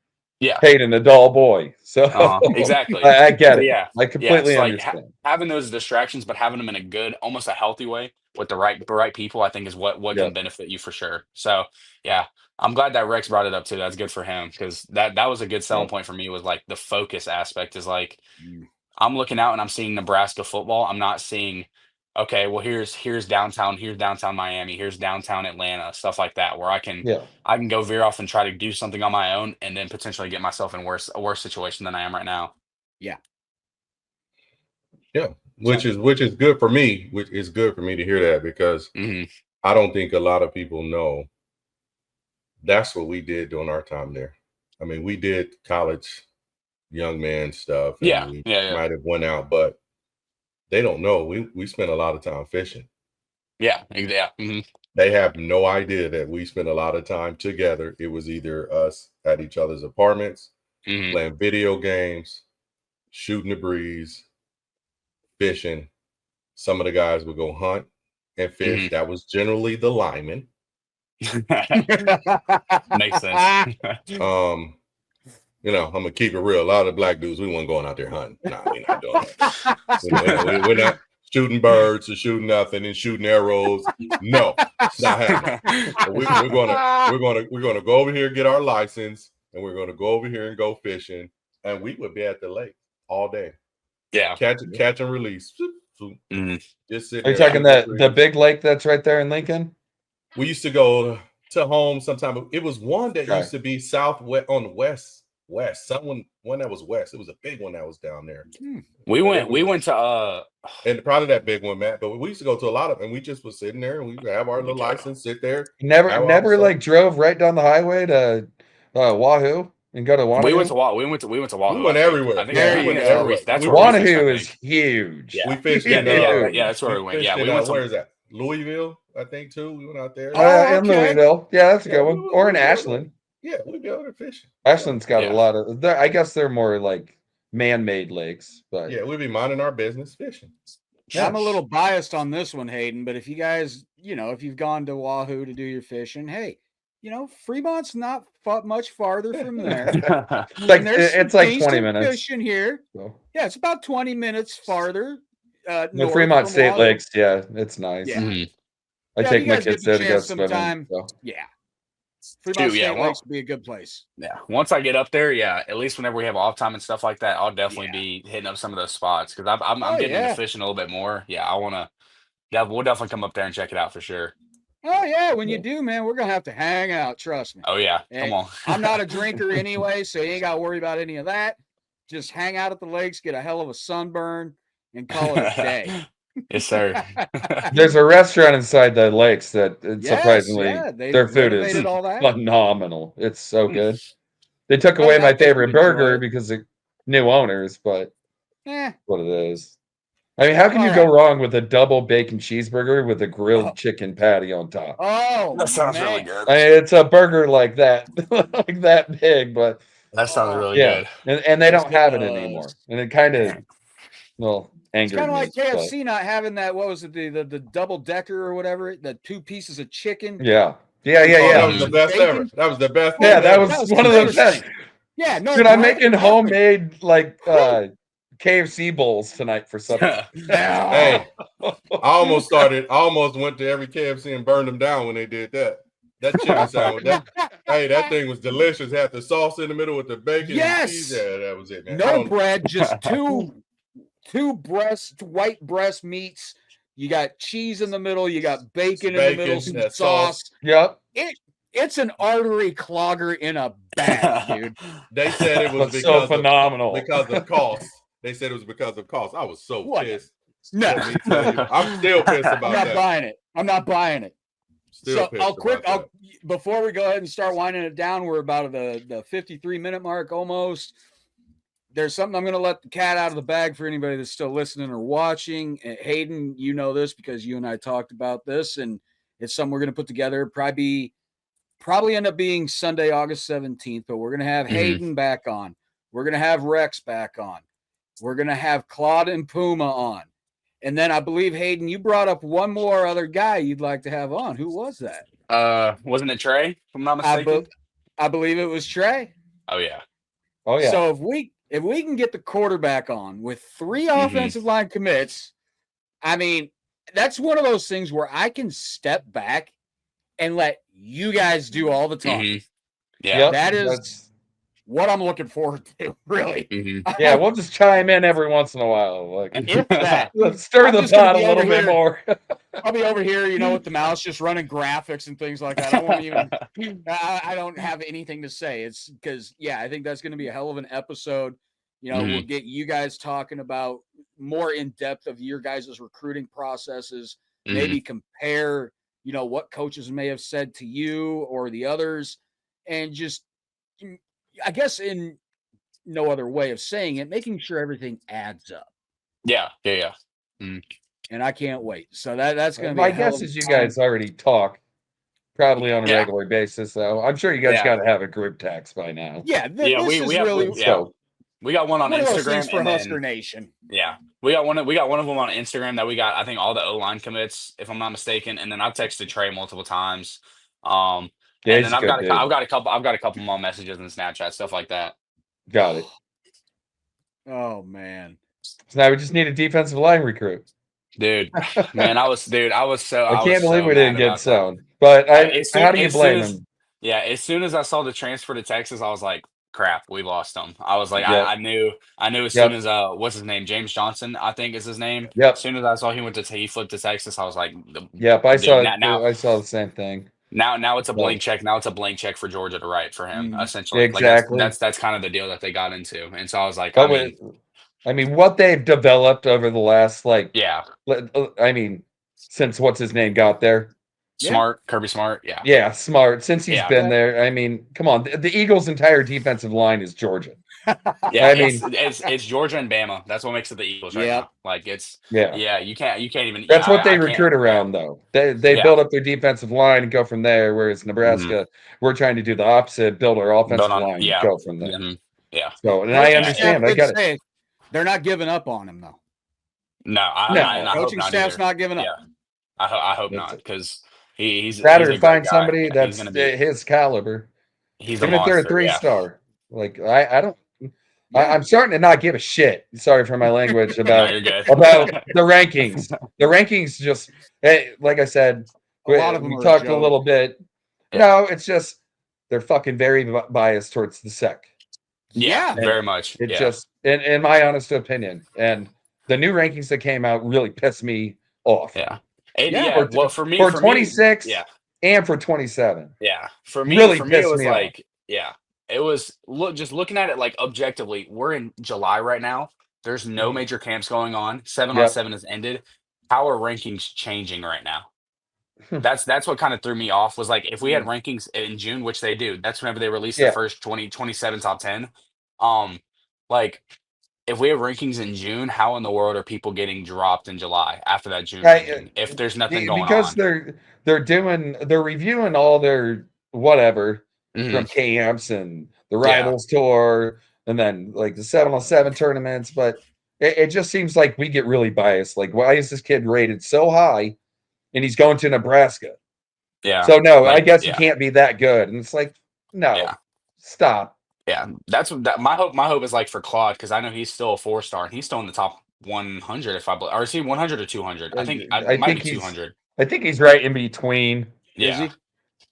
Hayden a dull boy. So exactly. I get it. Yeah, I completely understand. Having those distractions, but having them in a good, almost a healthy way with the right people, I think is what can benefit you for sure. So yeah, I'm glad that Rex brought it up too. That's good for him, because that was a good selling point for me, was like the focus aspect. Is like I'm looking out and I'm seeing Nebraska football. I'm not seeing, okay, well here's downtown Miami, here's downtown Atlanta, stuff like that, where I can go veer off and try to do something on my own, and then potentially get myself in a worse situation than I am right now. Yeah, which is good for me. Which is good for me to hear that, because I don't think a lot of people know that's what we did during our time there. I mean, we did college young man stuff. And we might have went out, but they don't know we spent a lot of time fishing. Yeah. They have no idea that we spent a lot of time together. It was either us at each other's apartments, playing video games, shooting the breeze, fishing. Some of the guys would go hunt and fish. That was generally the lineman. Makes sense. I'm gonna keep it real. A lot of black dudes, we weren't going out there hunting. Nah, we're not doing that. We're not shooting birds or shooting nothing and shooting arrows. No, it's not happening. We're gonna go over here and get our license, and we're gonna go over here and go fishing, and we would be at the lake all day. Yeah, catch and release. Just sit. Are you talking the big lake that's right there in Lincoln? We used to go to home sometime. It was one that used to be southwest on the west west. One that was west. It was a big one that was down there. We went to and probably that big one, Matt. But we used to go to a lot of, and we just was sitting there and we would have our little license, sit there. Never like drove right down the highway to Wahoo and go to Wahoo. We went to Wahoo. We went everywhere. I think that's where Wahoo is huge. Yeah. We fished. Yeah, that's where we went. Yeah, we went to, where is that? Louisville, I think too. We went out there. In Louisville. Yeah, that's a good one. Or in Ashland. Yeah, we'd be out there fishing. Ashland's got a lot of. I guess they're more like man-made lakes, but yeah, we'd be minding our business fishing. Yeah. I'm a little biased on this one, Hayden, but if you guys, if you've gone to Wahoo to do your fishing, hey, Fremont's not much farther from there. It's like 20 minutes. Fishing here. So. Yeah, it's about 20 minutes farther. The Fremont State Wahoo. Lakes, yeah, it's nice. Yeah. I take my kids there to go swimming. So. Yeah. Fremont State Lakes would be a good place. Yeah. Once I get up there, at least whenever we have off time and stuff like that, I'll definitely be hitting up some of those spots because I'm getting into fishing a little bit more. Yeah, I want to. Yeah, we'll definitely come up there and check it out for sure. Oh yeah, when you do, man, we're gonna have to hang out. Trust me. Oh yeah, come on. I'm not a drinker anyway, so you ain't got to worry about any of that. Just hang out at the lakes, get a hell of a sunburn, and call it a day. Yes, sir. There's a restaurant inside the lakes that surprisingly their food is phenomenal. It's so good. They took away my favorite burger because of new owners, but what it is. I mean, how can you go wrong with a double bacon cheeseburger with a grilled chicken patty on top? Oh, that sounds really good. I mean, it's a burger like that, like that big, but that sounds really good. And they don't have it anymore, and it kind of it's kind of like KFC not having that. What was it? The double decker or whatever? The 2 pieces of chicken. Yeah. That was the best ever. That was the best. Yeah, that was one of the best. Yeah, no. Dude, I'm making homemade KFC bowls tonight for supper. Hey, I almost went to every KFC and burned them down when they did that. That chicken sandwich. That thing was delicious. Had the sauce in the middle with the bacon. Yes. And cheese. Yeah, that was it, man. No bread, just two white breast meats. You got cheese in the middle. You got bacon in the middle. Some sauce. Yep. It's an artery clogger in a bag, dude. They said it was so phenomenal because of cost. They said it was because of cost. I was so pissed. No, I'm still pissed about that. I'm not buying it. Still pissed before we go ahead and start winding it down, we're about the 53-minute mark almost. There's something I'm going to let the cat out of the bag for anybody that's still listening or watching. Hayden, you know this because you and I talked about this, and it's something we're going to put together. Probably end up being Sunday, August 17th, but we're going to have Hayden back on. We're going to have Rex back on. We're going to have Claude and Puma on. And then I believe, Hayden, you brought up one more other guy you'd like to have on. Who was that? Wasn't it Trey, if I'm not mistaken? I believe it was Trey. Oh, yeah. So if we can get the quarterback on with 3 offensive line commits, I mean, that's one of those things where I can step back and let you guys do all the talking. Yeah, that is what I'm looking forward to, really. Yeah, we'll just chime in every once in a while. Like, let's stir the pot a little bit more. I'll be over here, with the mouse just running graphics and things like that. I don't have anything to say. It's because, I think that's going to be a hell of an episode. We'll get you guys talking about more in depth of your guys' recruiting processes, maybe compare, what coaches may have said to you or the others, and just, I guess in no other way of saying it, making sure everything adds up. Yeah. And I can't wait. So that's going to be. My guess is you guys already talk probably on a regular basis, though. I'm sure you guys got to have a group text by now. Yeah, we got one on Instagram for Husker Nation. Yeah, we got one of them on Instagram that we got. I think all the O-line commits, if I'm not mistaken. And then I've texted Trey multiple times. And then I've got a couple more messages in Snapchat, stuff like that. Got it. Oh man! So now we just need a defensive line recruit. Dude, man, I was so. I can't believe we didn't get sound. But how do you blame him? Yeah, as soon as I saw the transfer to Texas, I was like, "Crap, we lost him." I was like, I knew as soon as what's his name, James Johnson, I think is his name. Yep. As soon as I saw he flipped to Texas, I was like, I saw the same thing. Now it's a blank check. Now it's a blank check for Georgia to write for him, essentially. Exactly. Like that's kind of the deal that they got into. And so I was like, I mean, what they've developed over the last since what's his name got there. Smart, Kirby Smart, yeah, Smart. Since he's been there, I mean, come on, the Eagles' entire defensive line is Georgia. It's Georgia and Bama. That's what makes it the Eagles right now. Like you can't even. That's what they recruit around, though. They build up their defensive line and go from there. Whereas Nebraska, we're trying to do the opposite, build our offensive line, and go from there. Yeah. So, and I understand. I get it. They're not giving up on him, though. No, coaching staff's not giving up. Yeah, I hope not, because he's rather find somebody that's his caliber. He's even if they're a 3-star. Like I don't. I'm starting to not give a shit. Sorry for my language about the rankings. The rankings just, like I said, we talked a little bit. No, it's just they're fucking very biased towards the sec. Yeah, very much. It just, in my honest opinion, and the new rankings that came out really pissed me off. Well, for me, for 26, and for 27. Yeah, for me, really it was like, it was just looking at it like objectively. We're in July right now. There's no major camps going on. 7-on-7 has ended. How are rankings changing right now? That's what kind of threw me off, was like, if we had rankings in June, which they do, that's whenever they release the first 27 top 10. Like, if we have rankings in June, how in the world are people getting dropped in July after that June ranking, if there's nothing going on? Because they're reviewing all their whatever from camps and the Rivals Tour, and then like the 7-on-7 tournaments, but it just seems like we get really biased. Like, why is this kid rated so high and he's going to Nebraska? So no, I guess he can't be that good. And it's like, no, stop. Yeah, that's what my hope is like for Claude, because I know he's still a 4-star and he's still in the top 100, if I believe, or is he 100 or 200? I think might be 200. I think he's right in between. Yeah. Is he?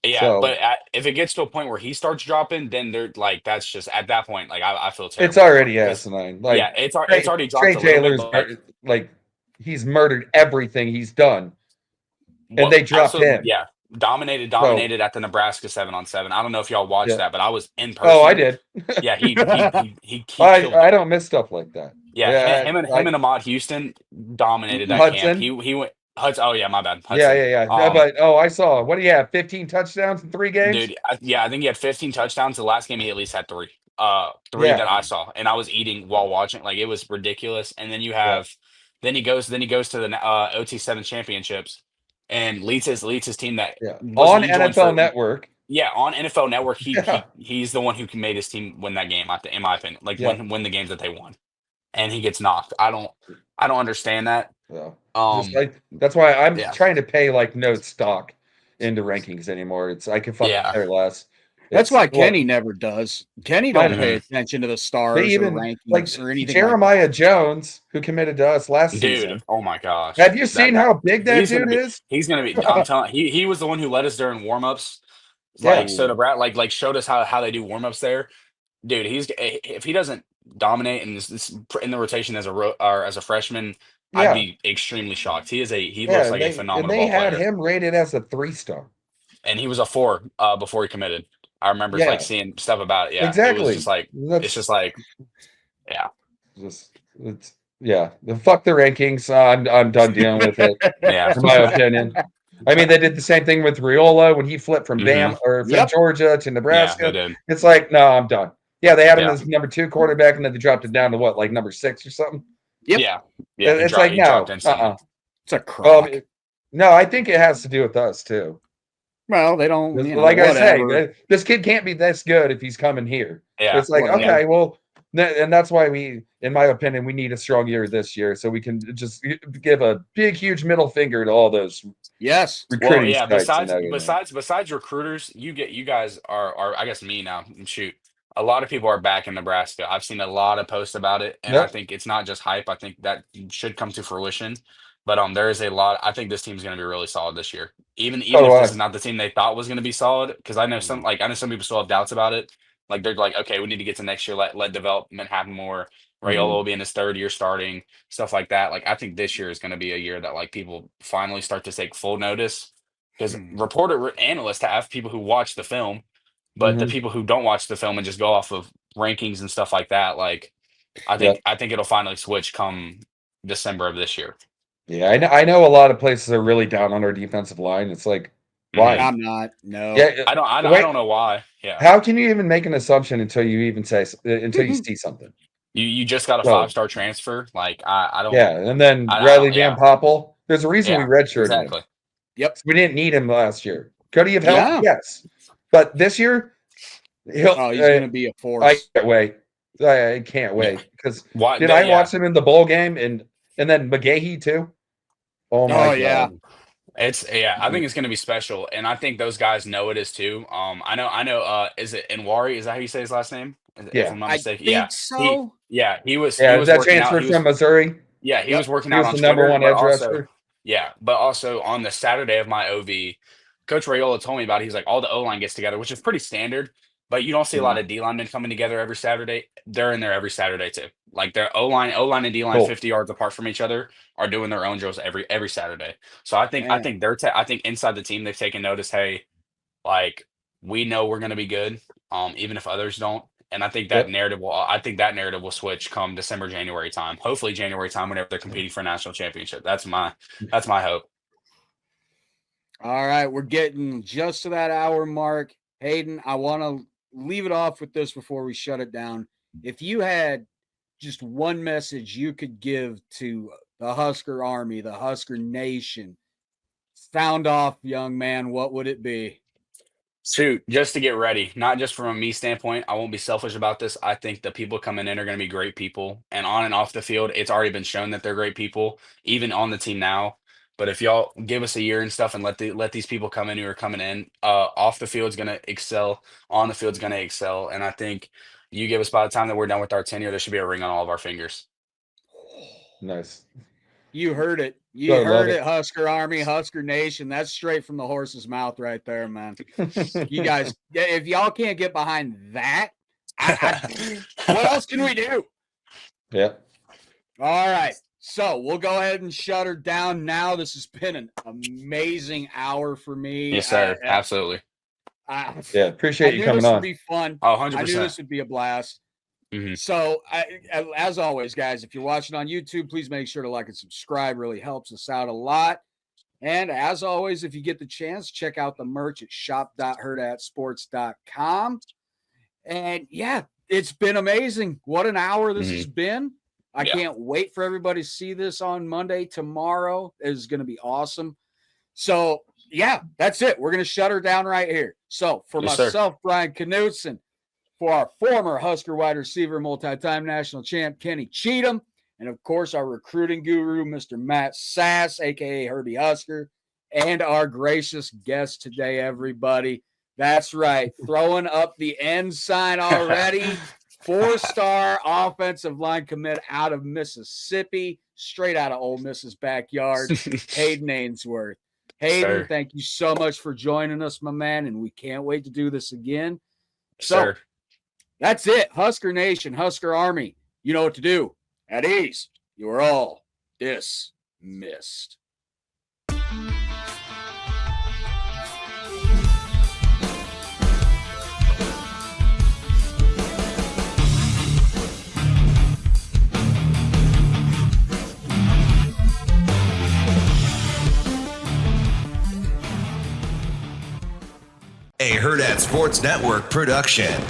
Yeah, So, but if it gets to a point where he starts dropping, then they're like, that's just at that point, like I feel terrible. It's already asinine. Like, it's already dropped. Trey Taylor's like he's murdered everything he's done, and they dropped him. Yeah, dominated at the Nebraska 7-on-7. I don't know if y'all watched that, but I was in person. Oh, I did. Yeah, he I don't miss stuff like that. Yeah, him and Ahmad Houston dominated that camp. He went. Oh yeah, my bad. Hudson. Yeah. But I saw. What do you have? 15 touchdowns in 3 games, dude. I think he had 15 touchdowns. The last game he at least had 3. 3 that I saw, and I was eating while watching. Like, it was ridiculous. And then you have, then he goes to the OT7 championships, and leads his team that on NFL Network. Yeah, on NFL Network, he's the one who made his team win that game. In my opinion, like win the games that they won, and he gets knocked. I don't understand that. Yeah. That's why I'm trying to pay like no stock into rankings anymore. I can fucking care less. That's why Kenny never does. Kenny don't pay attention to the stars or rankings or anything. Jeremiah Jones, who committed to us last season. Oh my gosh! Have you seen how big that dude is? He's gonna be. I'm telling. He was the one who led us during warmups. Like, so like showed us how they do warmups there. Dude, if he doesn't dominate in the rotation as a freshman, I'd be extremely shocked. He looks like a phenomenal ball player. And they had him rated as a 3-star. And he was a 4 before he committed. I remember like seeing stuff about it. Yeah, exactly. It was just like Fuck the rankings. I'm done dealing with it. In my opinion. I mean, they did the same thing with Riola when he flipped from Bama or from Georgia to Nebraska. Yeah, it's like, no, I'm done. Yeah, they had him as number 2 quarterback, and then they dropped it down to what, like number 6 or something? Yep. Yeah. It's like, no. It's a crock. No, I think it has to do with us too. Well, they don't. Like I say, this kid can't be this good if he's coming here. Yeah. It's like, okay, well, and that's why in my opinion, we need a strong year this year, so we can just give a big, huge middle finger to all those. Yes. Recruiting besides recruiters, you guys are I guess me now. Shoot. A lot of people are back in Nebraska. I've seen a lot of posts about it, and I think it's not just hype. I think that should come to fruition. But there is a lot. I think this team's going to be really solid this year. Even if this is not the team they thought was going to be solid, because I know some people still have doubts about it. Like, they're like, okay, we need to get to next year. Let development happen more. Raiola will be in his 3rd year starting, stuff like that. Like, I think this year is going to be a year that like people finally start to take full notice. because analysts have people who watch the film, but the people who don't watch the film and just go off of rankings and stuff like that, like I think it'll finally switch come December of this year. Yeah, I know a lot of places are really down on our defensive line. It's like, why? I'm not. No. Yeah, I don't know why. Yeah. How can you even make an assumption until you see something? You just got a 5-star transfer. Like I don't. Yeah, and then Riley Van Poppel. There's a reason we redshirted him. Yep. We didn't need him last year. Could he have helped? Yes. But this year, he's going to be a force. I can't wait. I can't wait because I watched him in the bowl game and then McGahee too. Oh my God. I think it's going to be special, and I think those guys know it is too. I know. Is it Nwari? Is that how you say his last name? If I'm not mistaken. I think so. He was. Yeah, he was that transfer from Missouri. Yeah, he was working out on the Twitter, number one edge rusher. Yeah, but also on the Saturday of my OV, Coach Raiola told me about it. He's like, all the O-line gets together, which is pretty standard, but you don't see a lot of D-linemen coming together every Saturday. They're in there every Saturday too. Like their O-line and D-line 50 yards apart from each other are doing their own drills every Saturday. So I think I think inside the team they've taken notice, hey, like we know we're going to be good, even if others don't. And I think that narrative will switch come December, January time. Hopefully January time whenever they're competing for a national championship. That's my hope. All right, we're getting just to that hour mark. Hayden, I want to leave it off with this before we shut it down. If you had just one message you could give to the Husker Army, the Husker Nation, sound off, young man, what would it be? Shoot, just to get ready, not just from a me standpoint. I won't be selfish about this. I think the people coming in are going to be great people, and on and off the field, it's already been shown that they're great people, even on the team now. But if y'all give us a year and stuff and let these people come in who are coming in, off the field's going to excel, on the field's going to excel, and I think you give us by the time that we're done with our tenure, there should be a ring on all of our fingers. Nice. You heard it. You heard it, Husker Army, Husker Nation. That's straight from the horse's mouth right there, man. You guys, if y'all can't get behind that, what else can we do? Yeah. All right. So we'll go ahead and shut her down now. This has been an amazing hour for me. Yes, sir. Absolutely. Appreciate you coming on. This would be fun. Oh, 100%. I knew this would be a blast. Mm-hmm. So, as always, guys, if you're watching on YouTube, please make sure to like and subscribe. Really helps us out a lot. And as always, if you get the chance, check out the merch at shop.herdatsports.com. And yeah, it's been amazing. What an hour this has been. I can't wait for everybody to see this on Monday. Tomorrow is going to be awesome. So, yeah, that's it. We're going to shut her down right here. So, for myself, Bryan Knutzen, for our former Husker wide receiver, multi-time national champ, Kenny Cheatham, and, of course, our recruiting guru, Mr. Matt Sass, a.k.a. Herbie Husker, and our gracious guest today, everybody. That's right, throwing up the end sign already. 4-star offensive line commit out of Mississippi, straight out of Ole Miss's backyard, Hayden Ainsworth. Hayden, thank you so much for joining us, my man, and we can't wait to do this again. So, that's it. Husker Nation, Husker Army, you know what to do. At ease, you are all dismissed. A Herd at Sports Network production.